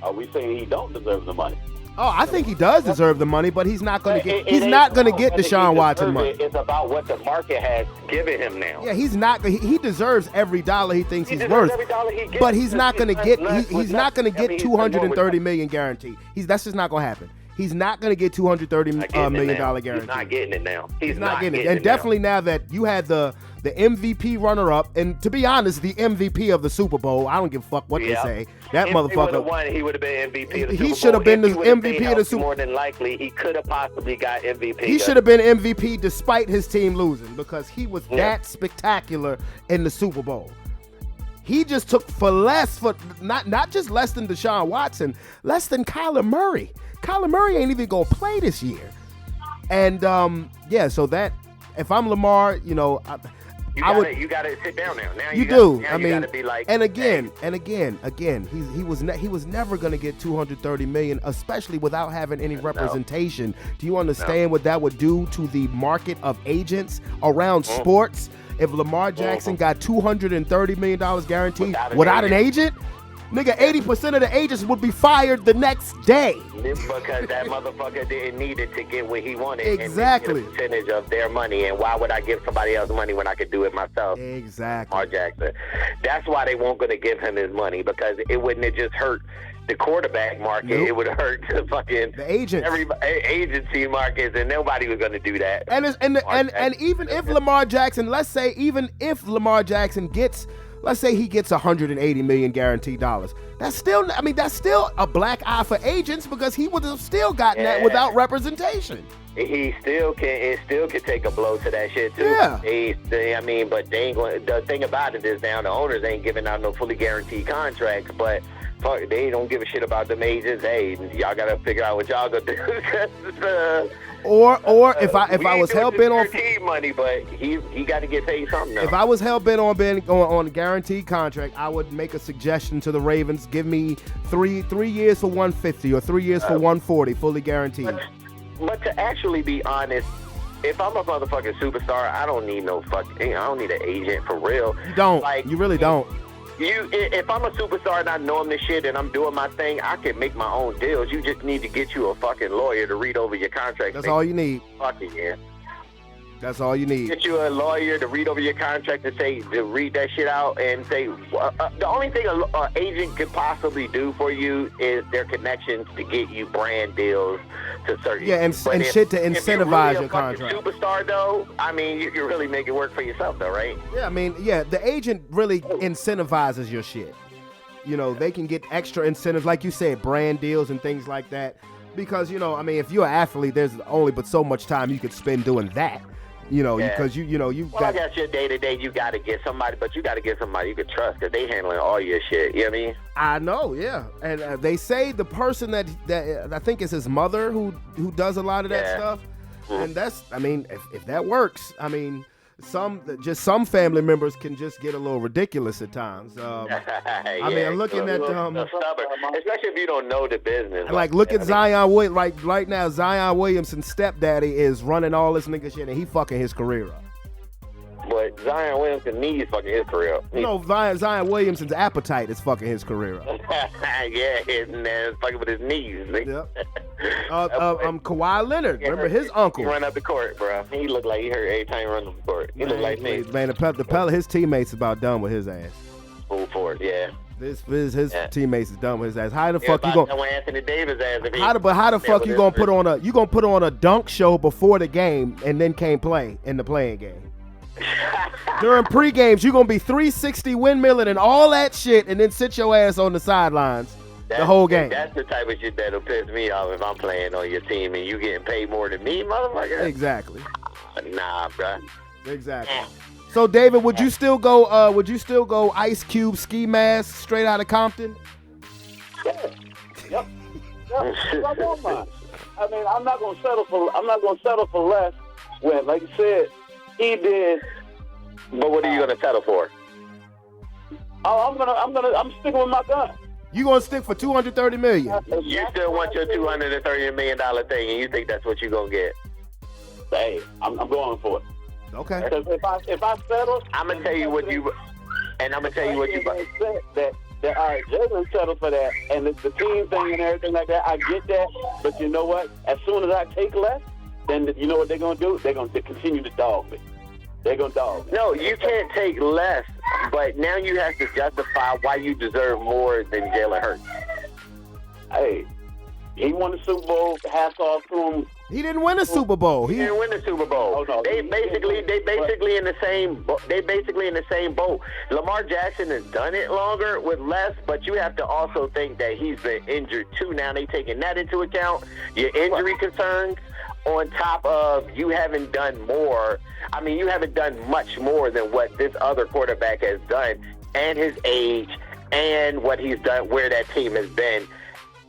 Speaker 4: Are we saying he don't deserve the money?
Speaker 2: Oh, I think he does deserve the money, but he's not going to get. He's not going to get Deshaun Watson money.
Speaker 3: It's about what the market has given him now.
Speaker 2: Yeah, he's not. He deserves every dollar he thinks he's worth.
Speaker 3: Every dollar he gets.
Speaker 2: But he's not going to get. He's not going to
Speaker 3: I
Speaker 2: get
Speaker 3: mean,
Speaker 2: $230 million guaranteed. That's just not going to happen. He's not going to get $230 million guarantee.
Speaker 3: He's not getting it now.
Speaker 2: He's not getting it. And definitely now that you had the MVP runner-up, and to be honest, the MVP of the Super Bowl, I don't give a fuck what they say. That motherfucker.
Speaker 3: He would have been MVP of the Super Bowl.
Speaker 2: He should have been the MVP of the Super Bowl.
Speaker 3: More than likely, he could have possibly got MVP.
Speaker 2: He should have been MVP despite his team losing because he was that spectacular in the Super Bowl. He just took not just less than Deshaun Watson, less than Kyler Murray. Kyler Murray ain't even gonna play this year. And so that if I'm Lamar, you gotta sit down now. Now you gotta be like, and again, he was never gonna get $230 million, especially without having any representation. Do you understand what that would do to the market of agents around sports? If Lamar Jackson got $230 million guaranteed without an agent, nigga, 80% of the agents would be fired the next day.
Speaker 3: Because that motherfucker didn't need it to get what he wanted.
Speaker 2: Exactly.
Speaker 3: And get a percentage of their money. And why would I give somebody else money when I could do it myself?
Speaker 2: Exactly.
Speaker 3: Lamar Jackson. That's why they weren't going to give him his money, because it wouldn't have just hurt the quarterback market. Nope. It would have hurt the
Speaker 2: agents.
Speaker 3: Agency markets, and nobody was going to do that.
Speaker 2: And even if Lamar Jackson, even if Lamar Jackson gets, let's say he gets $180 million guaranteed dollars. That's still a black eye for agents because he would have still gotten that without representation.
Speaker 3: He still can take a blow to that shit too.
Speaker 2: Yeah.
Speaker 3: But they ain't going. The thing about it is now the owners ain't giving out no fully guaranteed contracts, but fuck, they don't give a shit about them agents. Hey, y'all gotta figure out what y'all gonna do.
Speaker 2: Or if I was hell bent on
Speaker 3: money, but he got to get paid something. Now.
Speaker 2: If I was hell bent on a guaranteed contract, I would make a suggestion to the Ravens: give me three years for $150 or 3 years for $140, fully guaranteed.
Speaker 3: But to actually be honest, if I'm a motherfucking superstar, I don't need I don't need an agent for real.
Speaker 2: You don't. You really don't.
Speaker 3: If I'm a superstar and I know I'm this shit and I'm doing my thing, I can make my own deals. You just need to get you a fucking lawyer to read over your contract.
Speaker 2: That's all you need.
Speaker 3: Fucking yeah.
Speaker 2: That's all you need.
Speaker 3: Get you a lawyer to read over your contract and to read that shit out and say, the only thing an agent could possibly do for you is their connections to get you brand deals to certain.
Speaker 2: Yeah, and shit to incentivize your contract.
Speaker 3: Superstar though, you really make it work for yourself though, right?
Speaker 2: Yeah, the agent really incentivizes your shit. They can get extra incentives, like you said, brand deals and things like that. Because if you're an athlete, there's only but so much time you could spend doing that. Because
Speaker 3: I guess your day to day, you got to get somebody, but you got to get somebody you can trust because they handling all your shit. You know what I mean?
Speaker 2: I know, yeah. And they say the person that I think is his mother who does a lot of that stuff. And that's, if that works, some family members can just get a little ridiculous at times. I mean, I'm looking at
Speaker 3: stubborn, especially if you don't know the business.
Speaker 2: like look at Zion Williams. Like right now, Zion Williamson's stepdaddy is running all this nigga shit, and he fucking his career up.
Speaker 3: But Zion Williamson needs fucking his career up.
Speaker 2: No, Zion Williamson's appetite is fucking his career up.
Speaker 3: Yeah, it's fucking with his knees.
Speaker 2: Yep. Kawhi Leonard, remember his uncle?
Speaker 3: He run up the court, bro. He looked like he hurt every time he run up the court. He looked like me.
Speaker 2: Man, his teammates about done with his ass.
Speaker 3: Full force, yeah.
Speaker 2: His teammates is done with his ass. How the fuck you gonna?
Speaker 3: Anthony Davis ass.
Speaker 2: How the fuck you gonna put on a dunk show before the game and then can't play in the playing game? During pre-games, you're gonna be 360 windmilling and all that shit, and then sit your ass on the sidelines the whole game.
Speaker 3: That's the type of shit that'll piss me off if I'm playing on your team and you getting paid more than me, motherfucker.
Speaker 2: Exactly.
Speaker 3: Nah, bro.
Speaker 2: Exactly. So, David, would you still go? Ice Cube ski mask straight out of Compton?
Speaker 4: Yeah. Yep. I want mine. I mean, I'm not gonna settle for less. When, like you said, he did.
Speaker 3: But what are you gonna settle for?
Speaker 4: I'm sticking with my gun.
Speaker 2: You gonna stick for $230 million?
Speaker 3: You still want your $230 million thing, and you think that's what you gonna get?
Speaker 4: Hey, I'm going for it.
Speaker 2: Okay.
Speaker 4: Because if I settle,
Speaker 3: I'm gonna tell you what you. And I'm gonna tell you what you.
Speaker 4: That all right, Jalen settled for that, and it's the team thing and everything like that. I get that, but you know what? As soon as I take less, then you know what they're gonna do? They're gonna continue to dog me. They're gonna dog me.
Speaker 3: No, you can't take less, but now you have to justify why you deserve more than Jalen Hurts.
Speaker 4: Hey, he won the Super Bowl. Hats off to him.
Speaker 2: He didn't win a Super Bowl.
Speaker 3: He didn't win the Super Bowl.
Speaker 4: Oh, no.
Speaker 3: They basically in the same boat. Lamar Jackson has done it longer with less, but you have to also think that he's been injured too. Now they taking that into account. Your injury concerns on top of you haven't done more. I mean, you haven't done much more than what this other quarterback has done, and his age, and what he's done, where that team has been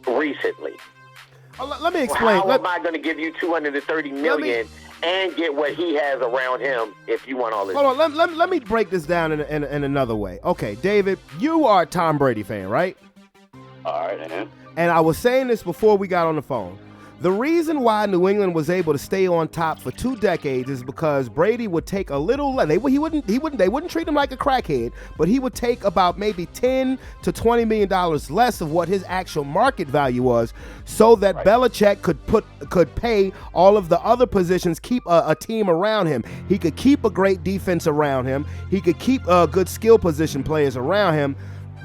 Speaker 3: recently.
Speaker 2: Let me explain.
Speaker 3: How am I going to give you $230 million and get what he has around him if you want all this?
Speaker 2: Hold on. Let me break this down in another way. Okay, David, you are a Tom Brady fan, right?
Speaker 4: All right, man.
Speaker 2: And I was saying this before we got on the phone. The reason why New England was able to stay on top for 2 decades is because Brady would take a little. They wouldn't treat him like a crackhead, but he would take about maybe $10 to $20 million less of what his actual market value was, so that Belichick could pay all of the other positions, keep a team around him. He could keep a great defense around him. He could keep good skill position players around him.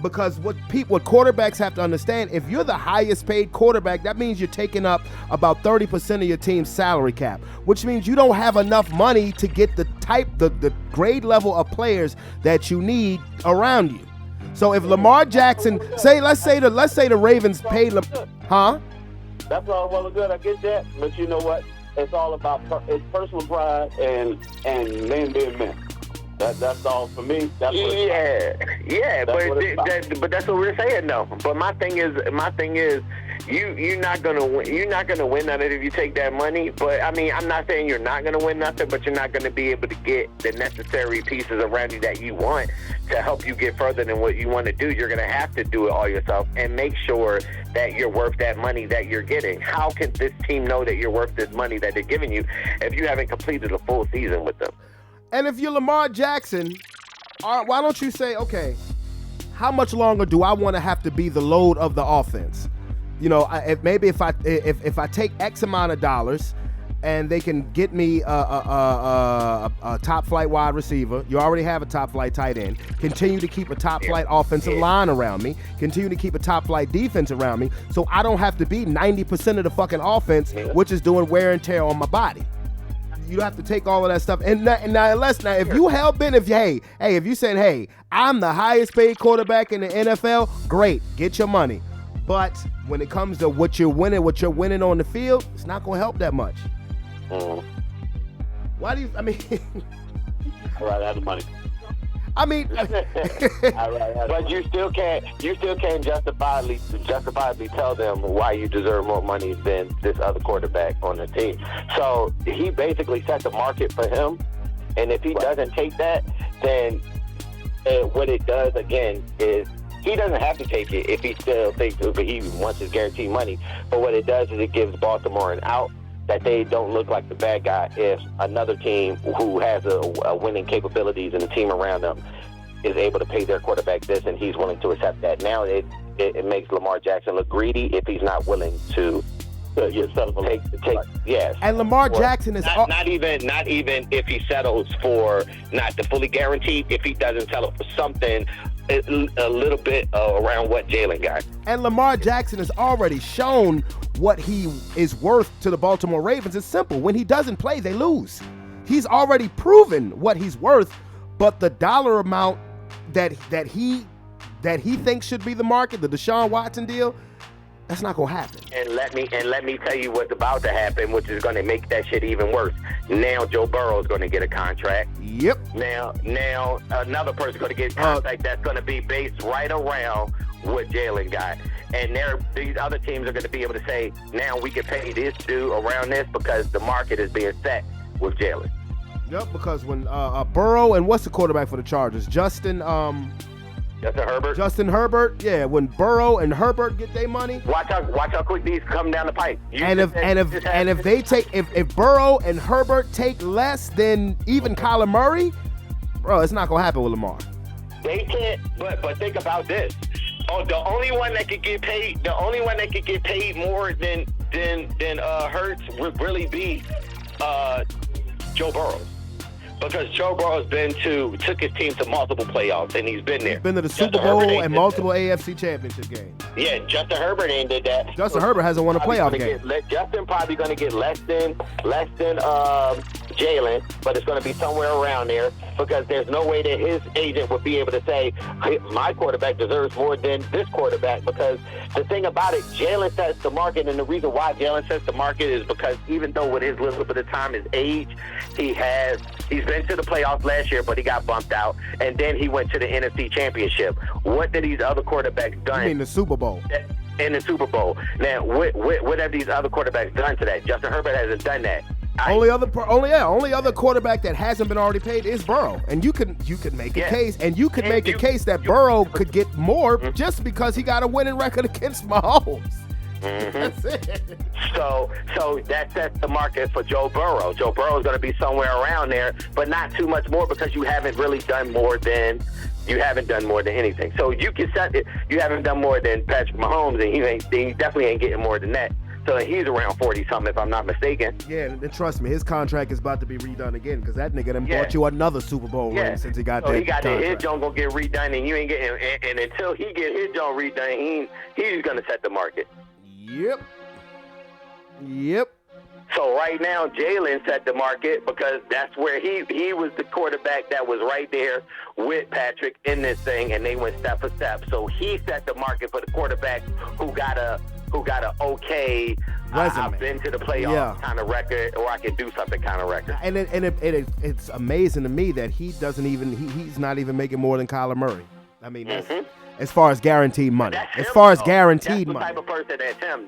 Speaker 2: Because what quarterbacks have to understand, if you're the highest paid quarterback, that means you're taking up about 30% of your team's salary cap, which means you don't have enough money to get the grade level of players that you need around you. So if Lamar Jackson, let's say the Ravens paid huh?
Speaker 4: That's all well and good. I get that, but you know what? It's all about it's personal pride and men being men. That's all for me. But that's what we're saying though. But my thing is, you're not gonna win none of it if you take that money. But I mean, I'm not saying you're not gonna win nothing, but you're not gonna be able to get the necessary pieces around you that you want to help you get further than what you want to do. You're gonna have to do it all yourself and make sure that you're worth that money that you're getting. How can this team know that you're worth this money that they're giving you if you haven't completed a full season with them?
Speaker 2: And if you're Lamar Jackson, why don't you say, okay, how much longer do I want to have to be the load of the offense? You know, if I take X amount of dollars and they can get me a top flight wide receiver, you already have a top flight tight end, continue to keep a top flight offensive line around me, continue to keep a top flight defense around me, so I don't have to be 90% of the fucking offense, which is doing wear and tear on my body. You have to take all of that stuff, and now if you hell bent, if you saying, hey, I'm the highest paid quarterback in the NFL, great, get your money. But when it comes to what you're winning on the field, it's not going to help that much. Why do you? I mean,
Speaker 4: I'd rather have the money.
Speaker 2: I mean,
Speaker 3: but you still can't justifiably tell them why you deserve more money than this other quarterback on the team. So he basically set the market for him And if he doesn't take that, then what it does again is he doesn't have to take it if he still thinks he wants his guaranteed money. But what it does is it gives Baltimore an out that they don't look like the bad guy if another team who has a winning capabilities and a team around them is able to pay their quarterback this, and he's willing to accept that. Now it makes Lamar Jackson look greedy if he's not willing to take yes.
Speaker 2: And Lamar Jackson is
Speaker 3: not even if he settles for not the fully guaranteed. If he doesn't settle for something a little bit around what Jalen got.
Speaker 2: And Lamar Jackson has already shown what he is worth to the Baltimore Ravens. It's simple. When he doesn't play, they lose. He's already proven what he's worth, but the dollar amount that he thinks should be the market, the Deshaun Watson deal, that's not gonna happen.
Speaker 3: And let me tell you what's about to happen, which is gonna make that shit even worse. Now Joe Burrow is gonna get a contract.
Speaker 2: Yep.
Speaker 3: Now another person's gonna get a contract that's gonna be based right around what Jalen got. And these other teams are gonna be able to say, now we can pay this dude around this because the market is being set with Jalen.
Speaker 2: Yep, because when Burrow and what's the quarterback for the Chargers? Justin Herbert, yeah. When Burrow and Herbert get their money,
Speaker 3: watch how quick these come down the pipe.
Speaker 2: If Burrow and Herbert take less than even Kyler Murray, bro, it's not gonna happen with Lamar.
Speaker 3: They can't. But think about this. Oh, the only one that could get paid more than Hurts would really be Joe Burrow. Because Joe Burrow's took his team to multiple playoffs, and he's been there.
Speaker 2: He's been to the Super Bowl and multiple AFC Championship games.
Speaker 3: Yeah, Justin Herbert ain't did that.
Speaker 2: Justin Herbert hasn't won a playoff game.
Speaker 3: Justin probably going to get less than Jalen, but it's going to be somewhere around there because there's no way that his agent would be able to say, hey, my quarterback deserves more than this quarterback, because the thing about it, Jalen sets the market, and the reason why Jalen sets the market is because even though with his little bit of time, his age, he's been to the playoffs last year, but he got bumped out, and then he went to the NFC Championship. What did these other quarterbacks done?
Speaker 2: You mean the Super Bowl?
Speaker 3: In the Super Bowl. Now, what have these other quarterbacks done to that? Justin Herbert hasn't done that.
Speaker 2: Only other quarterback that hasn't been already paid is Burrow, and you could make a case, and you could make a case that Burrow could get more just because he got a winning record against Mahomes.
Speaker 3: Mm-hmm.
Speaker 2: That's it.
Speaker 3: So that sets the market for Joe Burrow. Joe Burrow is going to be somewhere around there, but not too much more because you haven't really done more than anything. So you can set it. You haven't done more than Patrick Mahomes, and he definitely ain't getting more than that. So he's around 40-something, if I'm not mistaken.
Speaker 2: Yeah, and trust me, his contract is about to be redone again because that nigga done bought you another Super Bowl ring since he got that contract.
Speaker 3: His joint gonna get redone, and you ain't getting. And until he get his joint redone, he's gonna set the market.
Speaker 2: Yep.
Speaker 3: So right now, Jalen set the market because that's where he was the quarterback that was right there with Patrick in this thing, and they went step for step. So he set the market for the quarterback who got a okay resume. I've been to the playoffs kind of record, or I can do something kind of record.
Speaker 2: And it's amazing to me that he's not even making more than Kyler Murray. I mean, as far as guaranteed money. As far as guaranteed money.
Speaker 3: That's the type of person that's him.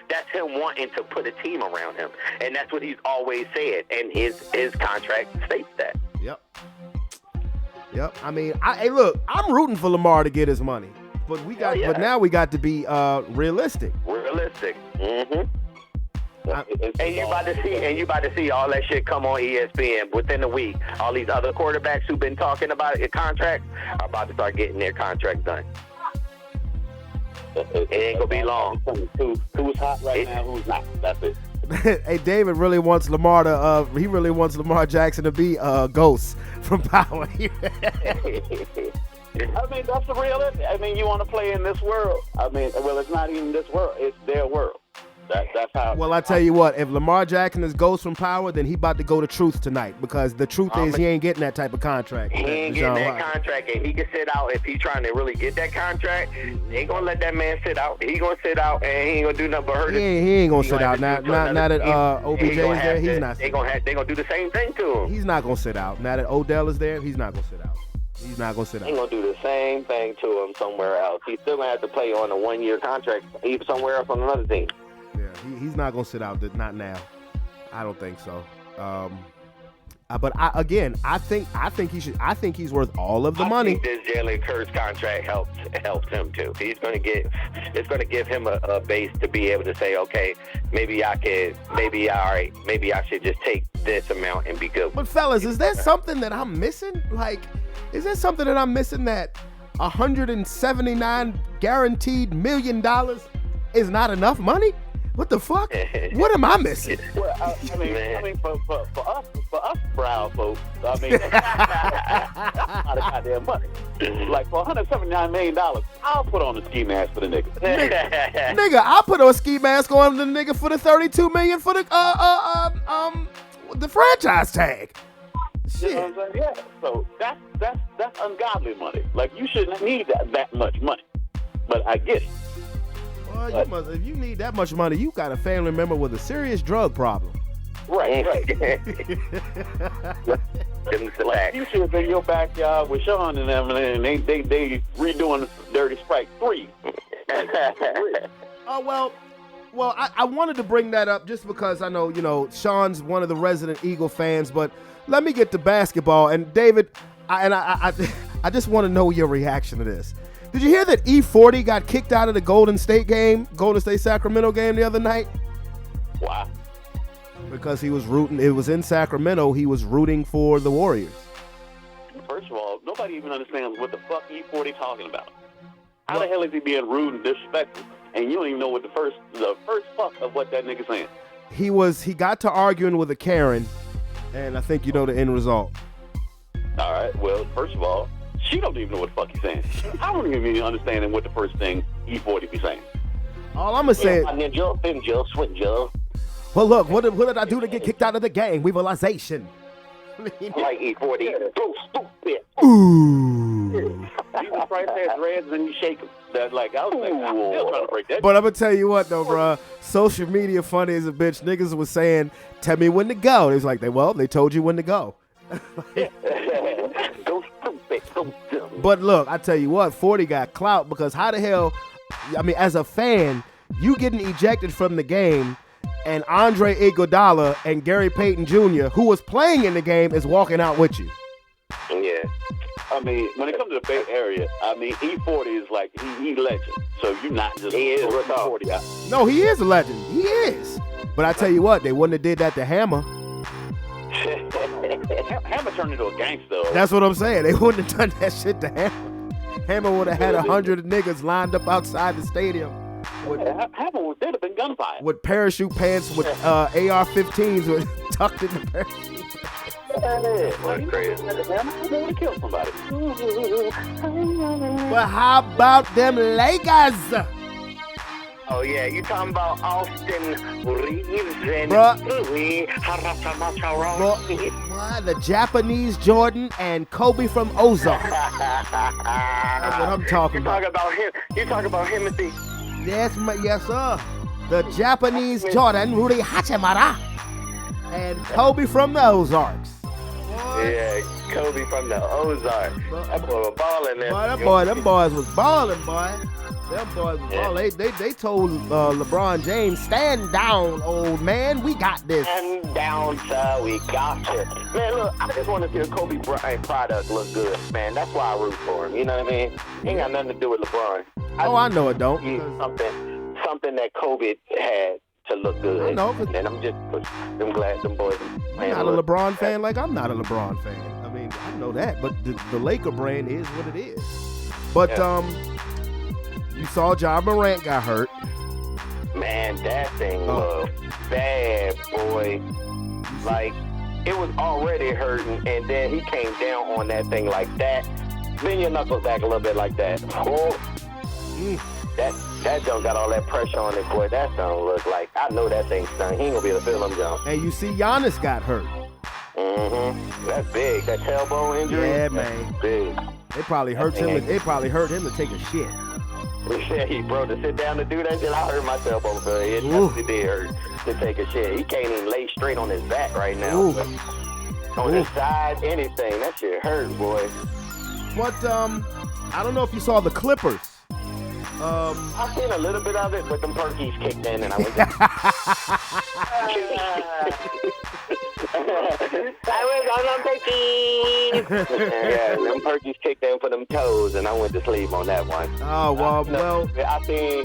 Speaker 3: That's him wanting to put a team around him. And that's what he's always said. And his contract states that.
Speaker 2: Yep. I mean, look, I'm rooting for Lamar to get his money. But but now we got to be realistic.
Speaker 3: Mm-hmm. And you about to see all that shit come on ESPN within a week. All these other quarterbacks who've been talking about a contract are about to start getting their contract done. It ain't gonna be long.
Speaker 4: Who's hot right now? Who's not? That's it.
Speaker 2: Hey, David really wants Lamar Jackson to be Ghost from Power.
Speaker 4: I mean, that's the real. I mean, you want to play in this world. I mean, well, it's not even this world. It's their world. That's how.
Speaker 2: Well, I tell you what, if Lamar Jackson is Ghost from Power, then he about to go to Truth tonight, because the truth is he ain't getting that type of contract.
Speaker 3: He ain't getting that contract, and he can sit out if he's trying to really get that contract. They ain't gonna let that man sit out. He gonna sit out, and he ain't gonna do nothing but hurt him.
Speaker 2: He ain't gonna sit out. Now that OBJ is there, he's not.
Speaker 3: They gonna do the same thing to him.
Speaker 2: He's not gonna sit out. Now that Odell is there, he's not gonna sit out. He's not gonna sit out.
Speaker 3: He's gonna do the same thing to him somewhere else. He's still gonna have to play on a 1-year contract, even somewhere else on another team.
Speaker 2: Yeah, he's not gonna sit out. Not now. I don't think so. But I think he should. I think he's worth all of the money.
Speaker 3: I think this Jalen Hurts contract helps him too. It's going to give him a base to be able to say, okay, maybe I should just take this amount and be good.
Speaker 2: But fellas, is there something that I'm missing? Like, is there something that I'm missing that $179 guaranteed $1 million is not enough money? What the fuck? What am I missing?
Speaker 4: Well, I mean, for us brown folks, I mean, that's a lot of goddamn money. Like, for $179 million, I'll put on a ski mask for the nigga.
Speaker 2: Nigga, I'll put a ski mask on the nigga for the $32 million for the franchise tag. Shit.
Speaker 4: You know what I'm saying? Yeah. So that's ungodly money. Like, you shouldn't need that much money. But I get it.
Speaker 2: Well, if you need that much money, you got a family member with a serious drug problem.
Speaker 4: Right. Like, you should have been in your backyard with Sean and them, and they redoing Dirty Sprite 3.
Speaker 2: Oh, well, I wanted to bring that up just because I know, Sean's one of the resident Eagle fans, but let me get to basketball. And David, I just want to know your reaction to this. Did you hear that E40 got kicked out of the Golden State Sacramento game the other night?
Speaker 4: Wow.
Speaker 2: Because he was rooting, it was in Sacramento, he was rooting for the Warriors.
Speaker 4: First of all, nobody even understands what the fuck E40 talking about. How the hell is he being rude and disrespectful? And you don't even know what the first fuck of what that nigga saying.
Speaker 2: He got to arguing with a Karen, and I think you know the end result.
Speaker 4: All right, well, first of all, she don't even know what the fuck he's saying. I don't even understand what the first thing E40 be saying.
Speaker 2: All I'm going to say is... Well, look, what did I do to get kicked out of the game? Weaverization.
Speaker 3: Like E40, so stupid.
Speaker 2: Ooh.
Speaker 4: You was right there, dreads, and you shake them. That, like, I was like, I'm still trying to break that.
Speaker 2: But I'm going to tell you what, though, bruh. Social media funny as a bitch. Niggas was saying, tell me when to go. It was like, they told you when to go. But look, I tell you what, 40 got clout because how the hell, as a fan, you getting ejected from the game and Andre Iguodala and Gary Payton Jr., who was playing in the game, is walking out with you.
Speaker 3: Yeah.
Speaker 4: When it comes to the Bay Area, E40 is like, he legend. So you're not just
Speaker 3: he is
Speaker 4: 40 out.
Speaker 2: No, he is a legend. He is. But I tell you what, they wouldn't have did that to Hammer.
Speaker 4: Hammer turned into a gangster.
Speaker 2: That's what I'm saying. They wouldn't have done that shit to Hammer. Hammer would have had 100 niggas lined up outside the stadium.
Speaker 4: Hammer would have been gunfire.
Speaker 2: With parachute pants with AR-15s with tucked in the parachute.
Speaker 4: That's crazy. Hammer would have killed somebody.
Speaker 2: But how about them Lakers?
Speaker 3: Oh, yeah, you talking about Austin Reeves and
Speaker 2: the Japanese Jordan and Kobe from Ozark. That's what I'm talking about.
Speaker 3: You talking about Timothy?
Speaker 2: Yes, sir. The Japanese Jordan, Rudy Hachimura, and Kobe from the Ozarks.
Speaker 3: Yeah, Kobe from the Ozarks. That boy was balling there.
Speaker 2: Them boys was balling, boy. Them boys was balling. They told LeBron James, stand down, old man. We got this.
Speaker 3: Stand down, sir. We got you. Man, look, I just want to see a Kobe Bryant product look good, man. That's why I root for him. You know what I mean? Ain't got nothing to do with LeBron.
Speaker 2: I know it don't.
Speaker 3: Something that Kobe had to look good.
Speaker 2: I know.
Speaker 3: And I'm glad them boys.
Speaker 2: You're not a LeBron fan like I'm not a LeBron fan. I know that, but the Laker brand is what it is. But you saw Ja Morant got hurt.
Speaker 3: Man, that thing looked bad, boy. Like, it was already hurting, and then he came down on that thing like that. Bend your knuckles back a little bit like that. Oh, that don't got all that pressure on it, boy. That don't look like, I know that thing stung. He ain't gonna be able to feel them jump.
Speaker 2: And you see Giannis got hurt.
Speaker 3: Mm-hmm. That's big. That tailbone injury.
Speaker 2: Yeah, man.
Speaker 3: Big.
Speaker 2: It probably hurt him. It probably hurt him to take a shit.
Speaker 3: Yeah, bro, to sit down to do that shit, I hurt my tailbone, bro. It definitely did hurt to take a shit. He can't even lay straight on his back right now. On his side, anything. That shit hurt, boy.
Speaker 2: But I don't know if you saw the Clippers.
Speaker 3: I've seen a little bit of it, but them Perkies kicked in, and I was them turkeys. Yeah, them turkeys kicked in for them toes, and I went to sleep on that one.
Speaker 2: Oh well.
Speaker 3: I seen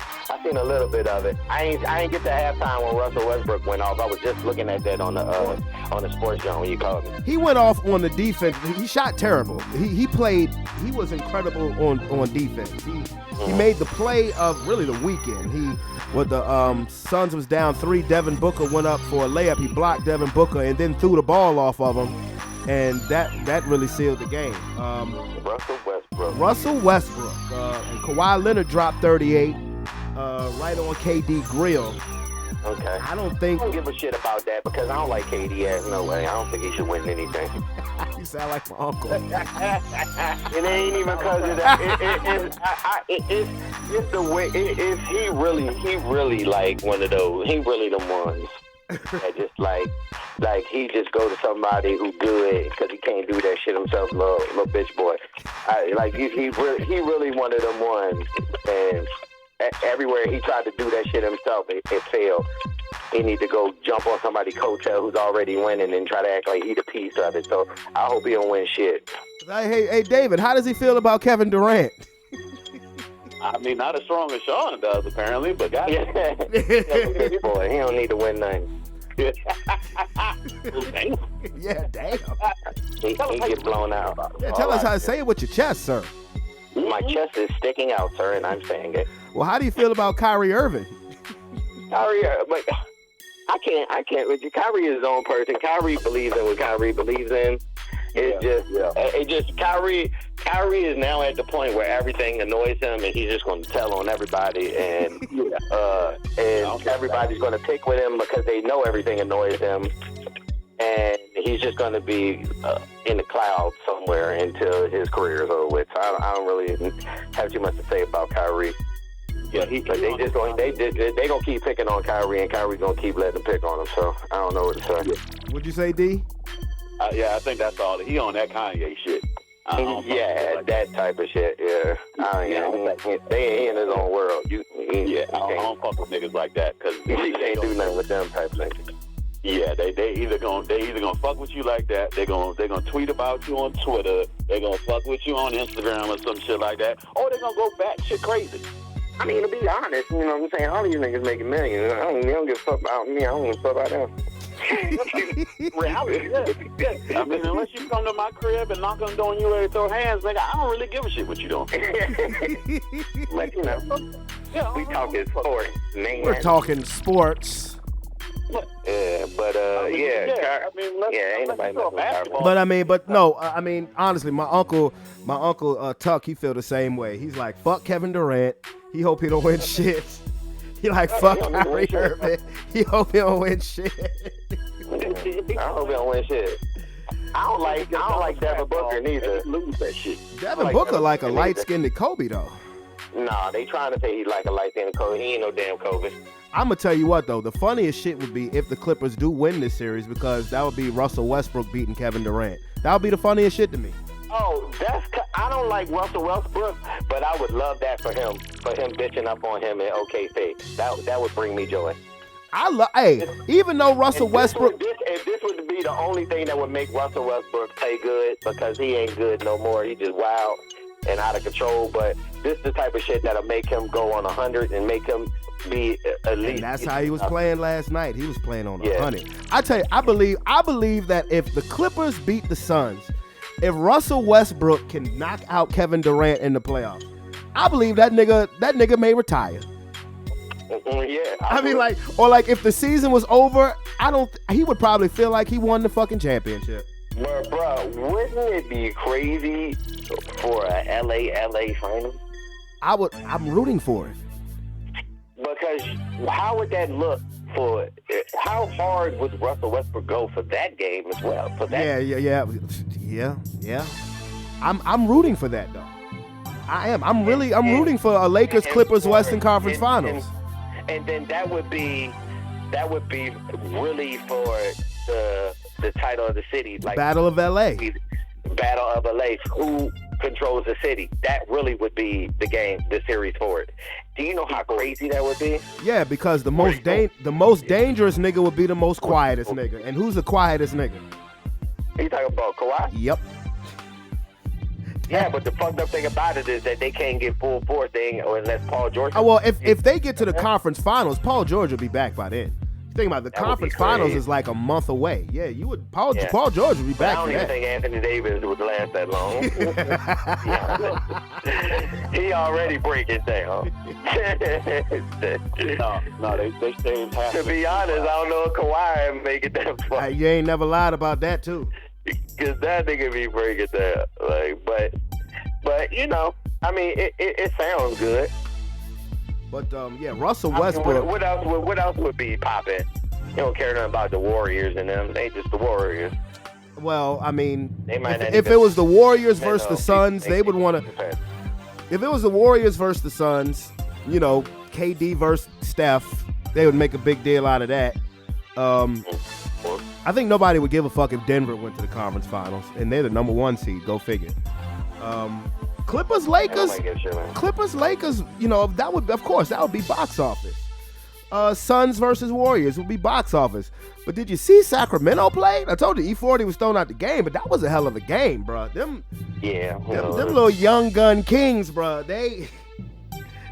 Speaker 3: a little bit of it. I ain't get to halftime when Russell Westbrook went off. I was just looking at that on the sports show when you called me.
Speaker 2: He went off on the defense. He shot terrible. He was incredible on defense. He made the play of really the weekend. When the Suns was down 3, Devin Booker went up for a layup. He blocked Devin Booker and then threw the ball off of him, and that really sealed the game. Russell Westbrook and Kawhi Leonard dropped 38 right on KD grill.
Speaker 3: Okay.
Speaker 2: I don't
Speaker 3: give a shit about that because I don't like KD ass no way. I don't think he should win anything.
Speaker 2: You sound like my uncle.
Speaker 3: It ain't even because of that. It's the way. He really like one of those. He really the ones that just like he just go to somebody who good because he can't do that shit himself, little bitch boy. He really one of them ones, and everywhere he tried to do that shit himself, it failed. He need to go jump on somebody's coattail who's already winning and try to act like he the piece of it. So I hope he don't win shit.
Speaker 2: Hey, David, how does he feel about Kevin Durant?
Speaker 4: I mean, not as strong as Sean does, apparently, but God.
Speaker 3: Yeah. Boy, he don't need to win nothing.
Speaker 2: Yeah, damn.
Speaker 3: He get blown out.
Speaker 2: Yeah, tell us how to say it with your chest, sir.
Speaker 3: My chest is sticking out, sir, and I'm saying it.
Speaker 2: Well, how do you feel about Kyrie Irving?
Speaker 3: Kyrie, but I can't. Kyrie is his own person. Kyrie believes in what Kyrie believes in. Kyrie is now at the point where everything annoys him, and he's just going to tell on everybody, and everybody's going to pick with him because they know everything annoys him, and he's just going to be in the clouds somewhere until his career is over with. So I don't really have too much to say about Kyrie. Yeah, they gonna keep picking on Kyrie, and Kyrie gonna keep letting them pick on him. So I don't know what to say.
Speaker 2: What'd you say, D?
Speaker 4: Yeah, I think that's all. He on that Kanye shit.
Speaker 3: That type of shit. Yeah, they in his own world.
Speaker 4: I don't fuck with niggas like that because
Speaker 3: he can't do nothing with them type of things.
Speaker 4: Yeah, they either gonna fuck with you like that. They're gonna tweet about you on Twitter. They're gonna fuck with you on Instagram or some shit like that. Or they're gonna go back shit crazy.
Speaker 3: I mean, to be honest, you know what I'm saying? All these niggas making millions. I don't give a fuck about me. I don't give a fuck about them.
Speaker 4: Reality, yeah. I mean, unless you come to my crib and knock on the door and you ready to throw hands, nigga, I don't really give a shit what you doing.
Speaker 3: But, you know, we talking sports, man.
Speaker 2: We're talking sports.
Speaker 3: Yeah, but ain't nobody messing with basketball.
Speaker 2: But honestly, my uncle Tuck, he feel the same way. He's like, fuck Kevin Durant. He hope he don't win shit. He like, fuck Kyrie Irving. He hope he don't win shit.
Speaker 3: I hope he don't win shit. I don't like Devin Booker neither. Lose that shit.
Speaker 2: Devin Booker like a light-skinned Kobe though.
Speaker 3: Nah, they trying to say he's like a light-skinned Kobe. He ain't no damn Kobe.
Speaker 2: I'm gonna tell you what though, the funniest shit would be if the Clippers do win this series, because that would be Russell Westbrook beating Kevin Durant. That would be the funniest shit to me.
Speaker 3: Oh, I don't like Russell Westbrook, but I would love that for him bitching up on him in OKC. That would bring me joy.
Speaker 2: Even though Russell Westbrook,
Speaker 3: if this would be the only thing that would make Russell Westbrook play good, because he ain't good no more. He just wild and out of control. But this is the type of shit that'll make him go on 100 and make him be elite.
Speaker 2: And that's how he was playing last night. He was playing on 100. I tell you, I believe that if the Clippers beat the Suns, if Russell Westbrook can knock out Kevin Durant in the playoffs, I believe that nigga may retire.
Speaker 3: Yeah.
Speaker 2: I mean, if the season was over, he would probably feel like he won the fucking championship.
Speaker 3: Bro, wouldn't it be crazy for a LA final?
Speaker 2: I'm rooting for it.
Speaker 3: Because how would that look for? How hard would Russell Westbrook go for that game as well? For that
Speaker 2: Yeah. I'm rooting for that though. I am. I'm rooting for a Lakers Clippers Western Conference Finals.
Speaker 3: And then that would be really for the title of the city, like
Speaker 2: Battle of LA.
Speaker 3: Battle of LA. Who controls the city? That really would be the series for it. Do you know how crazy that would be?
Speaker 2: Yeah, because the most dangerous nigga would be the most quietest nigga. And who's the quietest nigga?
Speaker 3: You talking about Kawhi?
Speaker 2: Yep.
Speaker 3: Yeah, but the fucked up thing about it is that they can't get full force unless Paul George.
Speaker 2: Oh, well, if they get to the conference finals, Paul George will be back by then. Think about it, the
Speaker 3: That would
Speaker 2: conference
Speaker 3: be
Speaker 2: finals
Speaker 3: crazy.
Speaker 2: is like a month away. Yeah, you would. Paul
Speaker 3: Yeah.
Speaker 2: George would be
Speaker 3: But
Speaker 2: back
Speaker 3: I don't
Speaker 2: for
Speaker 3: even
Speaker 2: that.
Speaker 3: think Anthony Davis would last that long. He already break it down.
Speaker 4: No, they saved half.
Speaker 3: To be honest, I don't know if Kawhi would make it that far.
Speaker 2: You ain't never lied about that too.
Speaker 3: Because that nigga be breaking down. Like, but you know, I mean, it sounds good.
Speaker 2: But yeah, Russell
Speaker 3: I mean,
Speaker 2: Westbrook.
Speaker 3: what else would be popping? You don't care nothing about the Warriors and them. They just the Warriors.
Speaker 2: Well, I mean,
Speaker 3: They might not
Speaker 2: if
Speaker 3: even-
Speaker 2: it was the Warriors
Speaker 3: They
Speaker 2: versus
Speaker 3: know.
Speaker 2: the Suns, they would want to. If it was the Warriors versus the Suns, you know, KD versus Steph, they would make a big deal out of that. I think nobody would give a fuck if Denver went to the conference finals, and they're the number 1 seed. Go figure. Clippers, Lakers. Clippers, Lakers, you know, that would be box office. Suns versus Warriors would be box office. But did you see Sacramento play? I told you E40 was thrown out the game, but that was a hell of a game, bro. Them little young gun kings, bro. They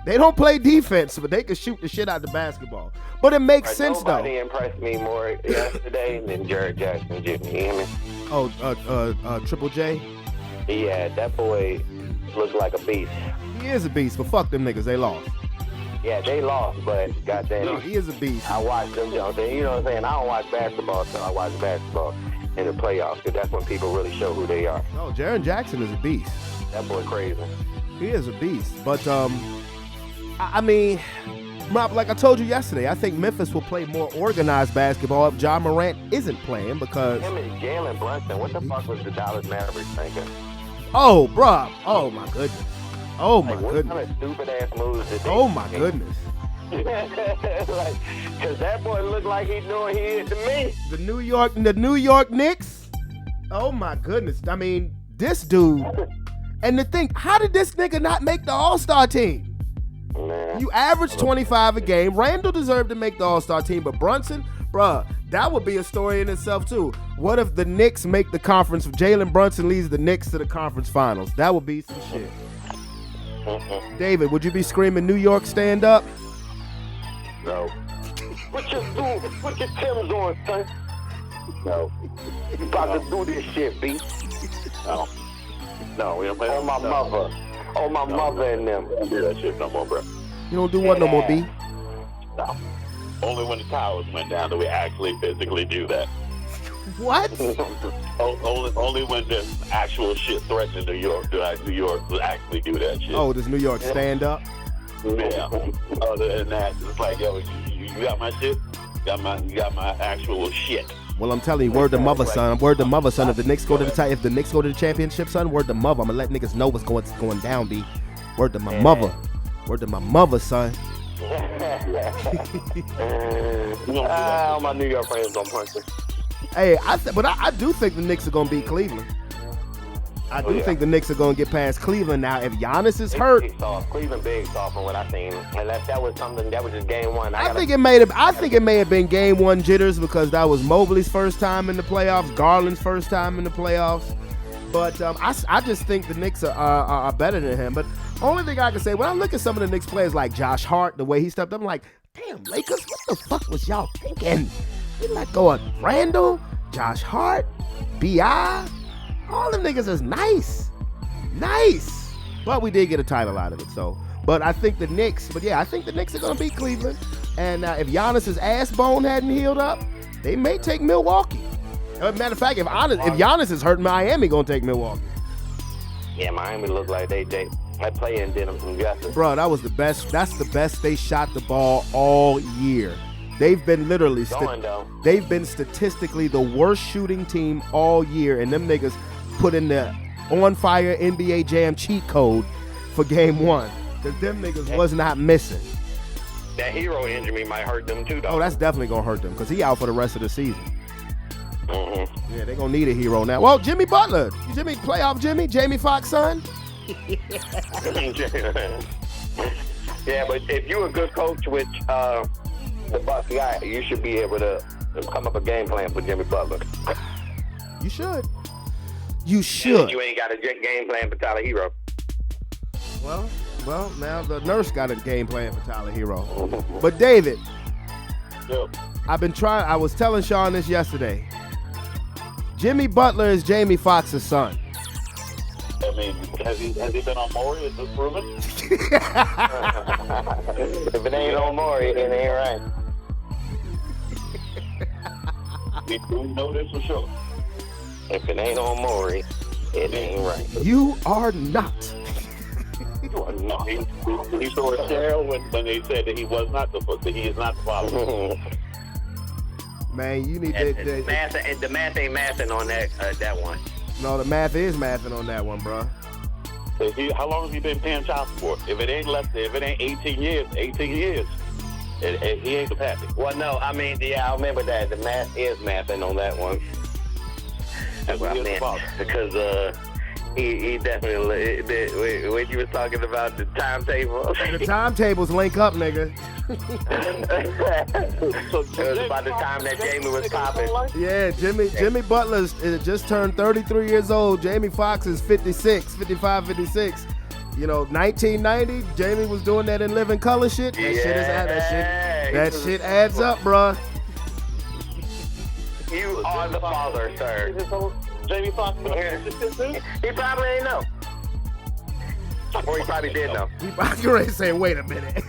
Speaker 2: don't play defense, but they can shoot the shit out the basketball. But it makes sense
Speaker 3: Nobody
Speaker 2: though.
Speaker 3: impressed me more yesterday than Jared Jackson Jr. You hear me?
Speaker 2: Oh, Triple J.
Speaker 3: Yeah, that boy looks like a beast.
Speaker 2: He is a beast, but fuck them niggas. They lost.
Speaker 3: Yeah, they lost, but goddamn.
Speaker 2: No, he is a beast.
Speaker 3: I watch them, you know what I'm saying? I don't watch basketball, so I watch basketball in the playoffs, because that's when people really show who they are.
Speaker 2: No, Jaren Jackson is a beast.
Speaker 3: That boy crazy.
Speaker 2: He is a beast. But, I mean, Rob, like I told you yesterday, I think Memphis will play more organized basketball if John Morant isn't playing because...
Speaker 3: Him and Jalen Brunson, what the fuck was the Dallas Mavericks thinking?
Speaker 2: Oh, bruh. Oh, my goodness. Oh, my
Speaker 3: What
Speaker 2: goodness.
Speaker 3: kind of stupid-ass moves did they
Speaker 2: Oh, my
Speaker 3: make?
Speaker 2: goodness.
Speaker 3: Like, because that boy looked like he knew what he is to me.
Speaker 2: The New York Knicks? Oh, my goodness. I mean, this dude... And the thing, how did this nigga not make the All-Star team?
Speaker 3: Man.
Speaker 2: You average 25 a game. Randall deserved to make the All-Star team, but Brunson, bruh, that would be a story in itself too. What if the Knicks make the conference? Jalen Brunson leads the Knicks to the conference finals. That would be some shit. David, would you be screaming New York stand up?
Speaker 3: No. What your Tim's on, son? No. You about to do this shit, B.
Speaker 4: No, we don't play
Speaker 3: On my mother. On my mother and them.
Speaker 4: We don't do that shit no more, bro.
Speaker 2: You don't do what no more, B?
Speaker 4: No. Only when the towers went down do we actually physically do that.
Speaker 2: What?
Speaker 4: Only when there's actual shit threatening New York do New York will actually do that shit.
Speaker 2: Oh, does New York stand up?
Speaker 4: Yeah. Other than that, it's like, yo, you got my shit? You got my actual shit.
Speaker 2: Well, I'm telling you, word to mother, son. Word to mother, son. If the Knicks go to the championship, son, word to mother. I'm gonna let niggas know what's going down, B. Word to my mother. Word to my mother, son.
Speaker 3: All my New York friends gonna punch me.
Speaker 2: Hey, but I do think the Knicks are gonna beat Cleveland. I do think the Knicks are gonna get past Cleveland now. If Giannis is hurt,
Speaker 3: Big soft. Cleveland big soft from what I seen. Unless that was something that was just game one.
Speaker 2: I think it may have been game one jitters because that was Mobley's first time in the playoffs, Garland's first time in the playoffs. But I just think the Knicks are better than him. But only thing I can say, when I look at some of the Knicks players like Josh Hart, the way he stepped up, I'm like, damn, Lakers, what the fuck was y'all thinking? You let go of Randall, Josh Hart, B.I., all them niggas is nice. But we did get a title out of it, so. But I think the Knicks are going to beat Cleveland. And if Giannis' ass bone hadn't healed up, they may take Milwaukee. Matter of fact, if Giannis is hurt, Miami going to take Milwaukee.
Speaker 3: Yeah, Miami look like they play-in did them some justice.
Speaker 2: Bro, that was the best. That's the best they shot the ball all year. They've been literally, they've been statistically the worst shooting team all year, and them niggas put in the on fire NBA Jam cheat code for game one, because them niggas was not missing.
Speaker 3: That Hero injury might hurt them too, though.
Speaker 2: Oh, that's definitely gonna hurt them, because he out for the rest of the season.
Speaker 3: Mm-hmm.
Speaker 2: Yeah, they gonna need a hero now. Well, Jimmy Butler, playoff Jamie Foxx son.
Speaker 3: Yeah, but if you're a good coach with the Bucks guy, you should be able to come up a game plan for Jimmy Butler.
Speaker 2: You should. You should.
Speaker 3: You ain't got a game plan for Tyler Hero.
Speaker 2: Well, now the nurse got a game plan for Tyler Hero. But David,
Speaker 4: Yep.
Speaker 2: I was telling Sean this yesterday. Jimmy Butler is Jamie Foxx's son.
Speaker 4: I mean, has he been on Maury? Is this proven?
Speaker 3: If it ain't on Maury, it ain't right.
Speaker 4: We do know this for sure.
Speaker 3: If it ain't on Maury, it ain't right.
Speaker 2: You are not.
Speaker 4: No, he saw a shell when they said that he was not the father.
Speaker 2: Man, you need
Speaker 3: The
Speaker 2: to.
Speaker 3: math ain't mathing on that one.
Speaker 2: No, the math is mathing on that one, bro.
Speaker 4: How long has he been paying child support? If it ain't 18 years, he ain't the pappy.
Speaker 3: Well, no, I mean, yeah, I remember that. The math is mathing on that one. That's what I meant. Because he definitely, when you were talking about the timetable.
Speaker 2: The timetables link up, nigga.
Speaker 3: It was about the time that Jamie was popping.
Speaker 2: Yeah, Jimmy Butler just turned 33 years old. Jamie Foxx is 55, 56. You know, 1990, Jamie was doing that in Living Color shit. That shit adds up, bruh.
Speaker 3: You are the father, sir.
Speaker 4: Jamie Foxx.
Speaker 3: He probably ain't know. Or he probably did know.
Speaker 2: You're ready to say, wait a minute.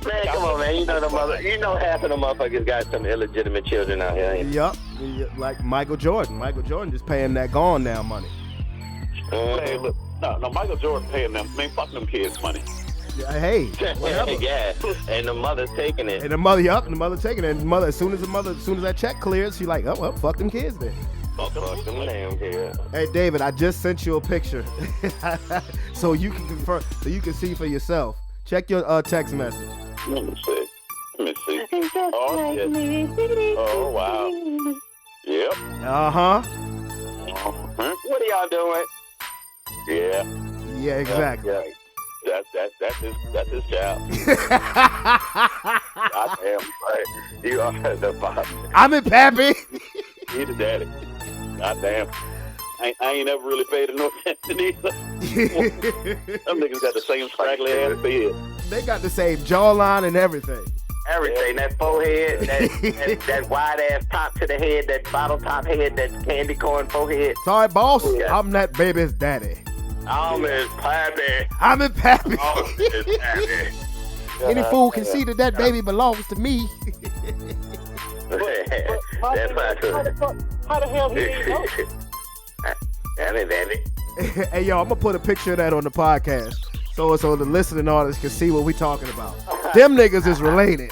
Speaker 3: Man, come on, man. You know half of the motherfuckers got some illegitimate children out here. Ain't
Speaker 2: Yup. Like Michael Jordan. Michael Jordan just paying that gone now money.
Speaker 4: Hey, look, no, Michael Jordan paying them, fuck them kids money.
Speaker 2: Yeah, hey, whatever.
Speaker 3: Yeah, and the mother's taking it.
Speaker 2: And the mother taking it. And the mother, as soon as that check clears, she like, oh well, fuck them kids then.
Speaker 3: Fuck them damn kids.
Speaker 2: Hey David, I just sent you a picture, so you can confirm, so you can see for yourself. Check your text message.
Speaker 4: Let me see. Oh shit. Oh wow. Yep.
Speaker 2: Uh-huh.
Speaker 3: What are y'all doing?
Speaker 4: Yeah.
Speaker 2: Yeah, exactly.
Speaker 4: Yeah. That's his child. Goddamn right.
Speaker 3: You are the father.
Speaker 2: I'm in Pappy.
Speaker 4: He the daddy. Goddamn. I ain't never really paid no attention either. Them niggas got the same scraggly ass beard.
Speaker 2: They got the same jawline and everything.
Speaker 3: Everything, that forehead, that wide ass top to the head, that bottle top head, that candy corn forehead.
Speaker 2: Sorry, boss.
Speaker 3: Yeah.
Speaker 2: I'm that baby's daddy.
Speaker 3: I'm his pappy.
Speaker 2: I'm in Pappy.
Speaker 3: I'm his pappy.
Speaker 2: Any fool can see that baby belongs to me.
Speaker 4: How the hell he ain't know?
Speaker 3: I'm his baby.
Speaker 2: Hey, yo, I'm going to put a picture of that on the podcast so the listening audience can see what we talking about. Them niggas is related.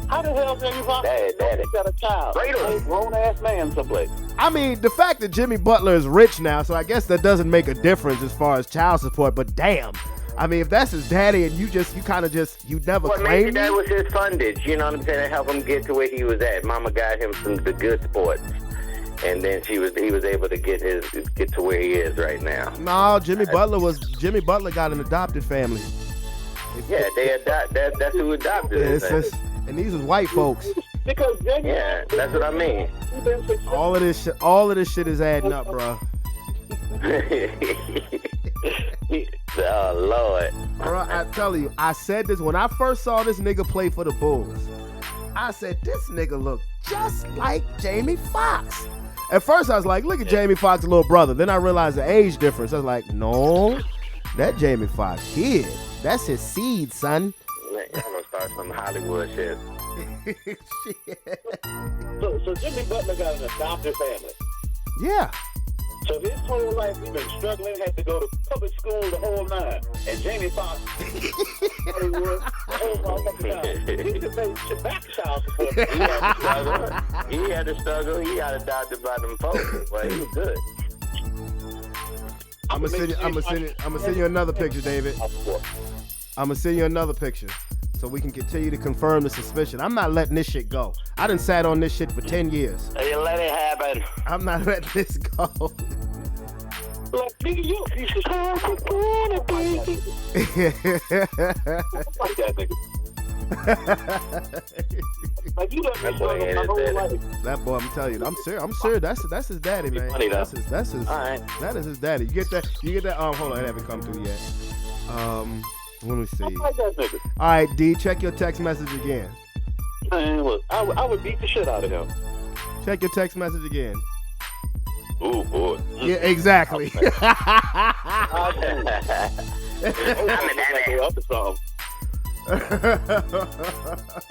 Speaker 4: How the hell Jamie Foxx got a child? A grown-ass man someplace.
Speaker 2: I mean, the fact that Jimmy Butler is rich now, so I guess that doesn't make a difference as far as child support, but damn. I mean, if that's his daddy and you never
Speaker 3: Well, maybe
Speaker 2: claimed
Speaker 3: that
Speaker 2: him.
Speaker 3: was his fundage, you know what I'm saying? To help him get to where he was at. Mama got him the good sports. And then he was able to get to where he is right now.
Speaker 2: No, Jimmy Butler got an adopted family.
Speaker 3: Yeah, that's who adopted him.
Speaker 2: And these was white folks.
Speaker 4: Because Jamie,
Speaker 3: Yeah, that's what I mean.
Speaker 2: All of this shit is adding up, bro.
Speaker 3: Oh, Lord.
Speaker 2: Bro, I tell you, I said this when I first saw this nigga play for the Bulls. I said, this nigga look just like Jamie Foxx. At first, I was like, look at Jamie Foxx's little brother. Then I realized the age difference. I was like, no, that Jamie Foxx kid. That's his seed, son.
Speaker 3: I'm gonna start some Hollywood shit.
Speaker 4: So Jimmy Butler got an adopted family.
Speaker 2: Yeah.
Speaker 4: So his whole life he's been struggling, had to go to public school the whole nine. And Jamie Foxx, Hollywood, the whole motherfucking time. He could pay back child support.
Speaker 3: He had to struggle. He got adopted by them folks. Well, he was good.
Speaker 2: I'm gonna send you another picture, David. I'm gonna send you another picture so we can continue to confirm the suspicion. I'm not letting this shit go. I done sat on this shit for 10 years.
Speaker 3: You let it happen.
Speaker 2: I'm not letting this go.
Speaker 4: Like, nigga, you a piece of shit. Like that nigga. Like, you let me
Speaker 3: That boy
Speaker 4: struggle
Speaker 3: ain't
Speaker 4: my
Speaker 3: his
Speaker 4: whole
Speaker 3: daddy.
Speaker 4: life.
Speaker 2: That boy, I'm telling you, I'm serious. That's his daddy, man.
Speaker 4: Funny, though.
Speaker 2: That's his.
Speaker 3: All right.
Speaker 2: That is his daddy. You get that? Hold on, it haven't come through yet. Let me see.
Speaker 4: I like that nigga.
Speaker 2: All right, D, check your text message again.
Speaker 4: Man, look, I would beat the shit out of him.
Speaker 2: Check your text message again.
Speaker 4: Ooh, boy.
Speaker 2: Yeah, exactly.
Speaker 4: Like they up to something.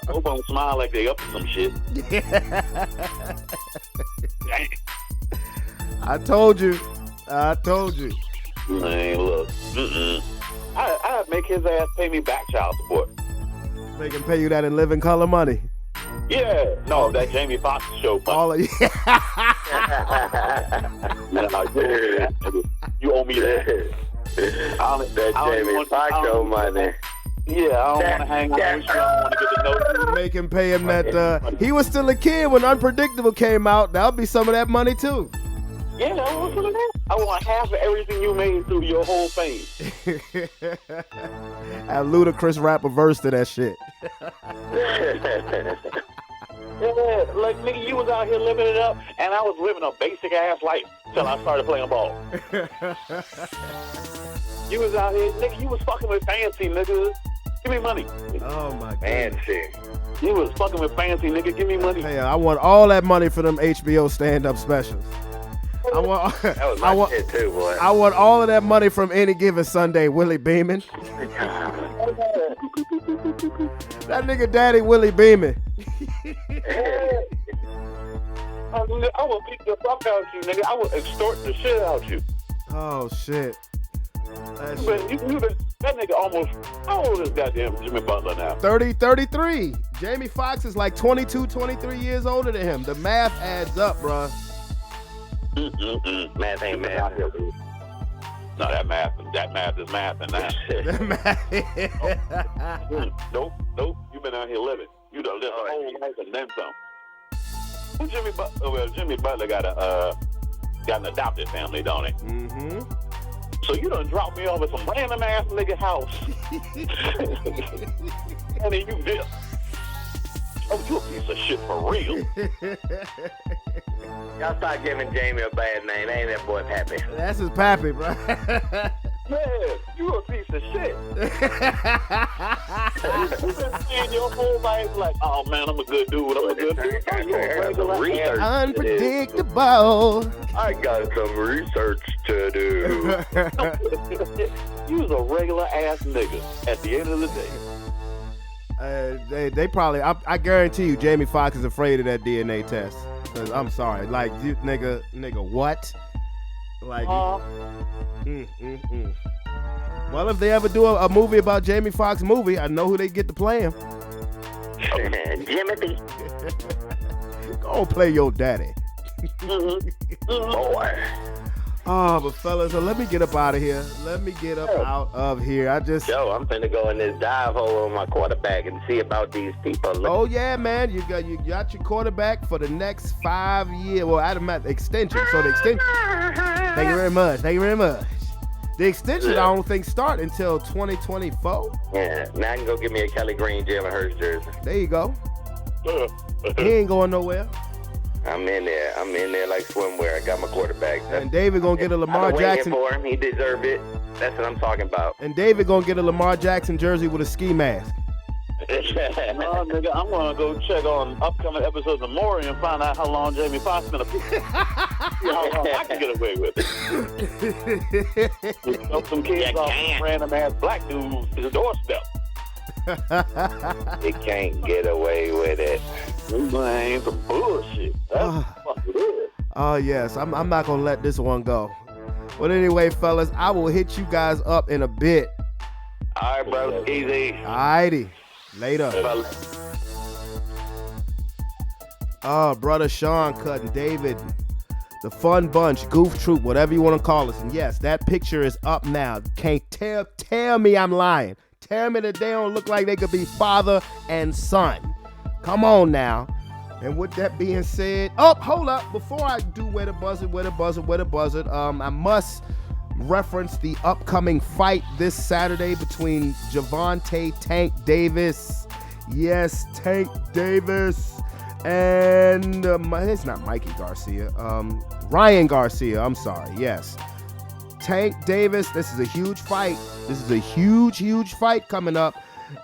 Speaker 4: Hope don't smile like they up to some shit. Dang.
Speaker 2: I told you.
Speaker 4: Man, look. I'd make his ass pay me back child support.
Speaker 2: They can pay you that in living color money.
Speaker 4: Yeah. No, that Jamie Foxx show.
Speaker 2: All of you.
Speaker 4: You owe me that.
Speaker 3: That Jamie Foxx show money.
Speaker 4: Yeah, I don't want to hang out with you. I don't want to get to know you.
Speaker 2: Make him pay him that. He was still a kid when Unpredictable came out. That'll be some of that money too.
Speaker 4: Yeah, I want half of everything you made through your whole fame.
Speaker 2: Have Ludacris rap a verse to that shit.
Speaker 4: Yeah, like, nigga, you was out here living it up, and I was living a basic ass life till I started playing ball. You was out here, nigga, you was fucking with fancy niggas. Give me money.
Speaker 2: Oh my god.
Speaker 3: Fancy.
Speaker 4: You was fucking with fancy, nigga. Give me money.
Speaker 2: Hey, I want all that money for them HBO stand-up specials.
Speaker 3: That was my shit too, boy.
Speaker 2: I want all of that money from Any Given Sunday, Willie Beeman. That nigga daddy Willie Beeman.
Speaker 4: I will beat the fuck out of you, nigga. I will extort the shit out of you.
Speaker 2: Oh shit.
Speaker 4: But you knew that nigga almost, how old is goddamn Jimmy Butler now?
Speaker 2: 33. Jamie Foxx is like 22, 23 years older than him. The math adds up, bruh.
Speaker 3: Math ain't math.
Speaker 4: No, that math is math and that. Nope. You been out here living. You done lived a whole life and then some. Who Jimmy Butler? Well, Jimmy Butler got an adopted family, don't he?
Speaker 2: Mm-hmm.
Speaker 4: So you done dropped me off at some random ass nigga house, and then you dip. Oh, you a piece of shit for real.
Speaker 3: Y'all start giving Jamie a bad name. Ain't that boy Pappy?
Speaker 2: That's his pappy, bro.
Speaker 4: Man, you a piece of shit. You've been saying your whole life like, oh man, I'm a good dude. I'm a good dude. Oh, you a regular
Speaker 3: research.
Speaker 2: Unpredictable.
Speaker 3: I got some research to do.
Speaker 4: You was a regular ass nigga at the end of the day.
Speaker 2: They probably, I guarantee you, Jamie Foxx is afraid of that DNA test. Cause I'm sorry, like you, nigga, what? Like, Well, if they ever do a movie about Jamie Foxx movie, I know who they get to play him.
Speaker 3: Jimothy.
Speaker 2: Go play your daddy.
Speaker 3: Boy.
Speaker 2: Oh, but fellas, let me get up out of here. Let me get up out of here.
Speaker 3: Yo, I'm finna go in this dive hole on my quarterback and see about these people.
Speaker 2: Oh yeah, man, you got your quarterback for the next 5 years. Well, I done extension. So the extension. Thank you very much. The extension, I don't think start until 2024.
Speaker 3: Yeah, now I can go get me a Kelly Green Jalen Hurts jersey.
Speaker 2: There you go. He ain't going nowhere.
Speaker 3: I'm in there like swimwear. I got my quarterback.
Speaker 2: And David gonna get a Lamar Jackson.
Speaker 3: For him. He deserved it. That's what I'm talking about.
Speaker 2: And David gonna get a Lamar Jackson jersey with a ski mask.
Speaker 4: No, nigga, I'm gonna go check on upcoming episodes of Maury and find out how long Jamie Foxx been see how long I can get away with it. Dump some kids off some random ass black dudes to the doorstep.
Speaker 3: He can't get away with it.
Speaker 4: Man, some bullshit. That's what the fuck it is.
Speaker 2: Oh yes, I'm not gonna let this one go. But anyway, fellas, I will hit you guys up in a bit.
Speaker 3: All right, bro. Easy.
Speaker 2: Alrighty. Later. Oh, brother Sean Cutting, David, the Fun Bunch, Goof Troop, whatever you want to call us. And yes, that picture is up now. Can't tell me I'm lying. Tell me that they don't look like they could be father and son. Come on now. And with that being said, hold up. Before I do where the buzzard, I must reference the upcoming fight this Saturday between Javante Tank Davis. Yes, Tank Davis. And it's not Mikey Garcia. Ryan Garcia. I'm sorry. Yes. Tank Davis. This is a huge fight. This is a huge fight coming up.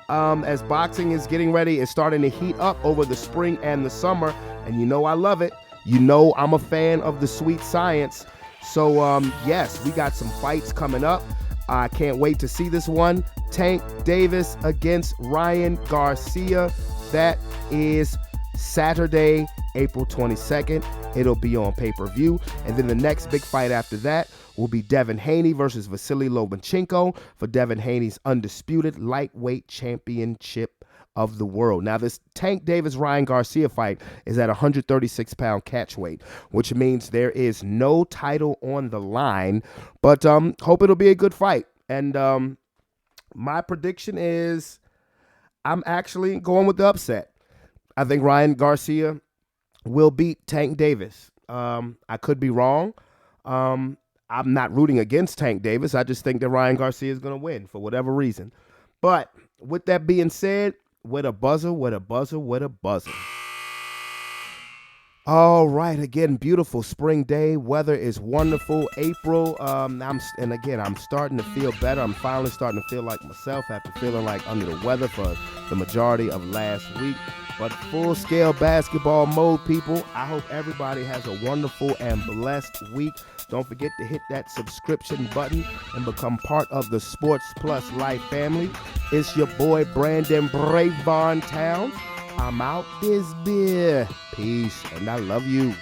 Speaker 2: As boxing is getting ready, it's starting to heat up over the spring and the summer. And you know I love it. You know I'm a fan of the sweet science. So, yes, we got some fights coming up. I can't wait to see this one. Tank Davis against Ryan Garcia. That is Saturday, April 22nd. It'll be on pay-per-view. And then the next big fight after that will be Devin Haney versus Vasily Lomachenko for Devin Haney's undisputed lightweight championship of the world. Now, this Tank Davis-Ryan Garcia fight is at 136-pound catch weight, which means there is no title on the line, but hope it'll be a good fight. And my prediction is I'm actually going with the upset. I think Ryan Garcia will beat Tank Davis. I could be wrong. I'm not rooting against Tank Davis. I just think that Ryan Garcia is going to win for whatever reason. But with that being said, with a buzzer. All right, again, beautiful spring day. Weather is wonderful. April, I'm starting to feel better. I'm finally starting to feel like myself after feeling like under the weather for the majority of last week. But full-scale basketball mode, people. I hope everybody has a wonderful and blessed week. Don't forget to hit that subscription button and become part of the Sports Plus Life family. It's your boy, Brandon Brevon Towns. I'm out this beer. Peace, and I love you.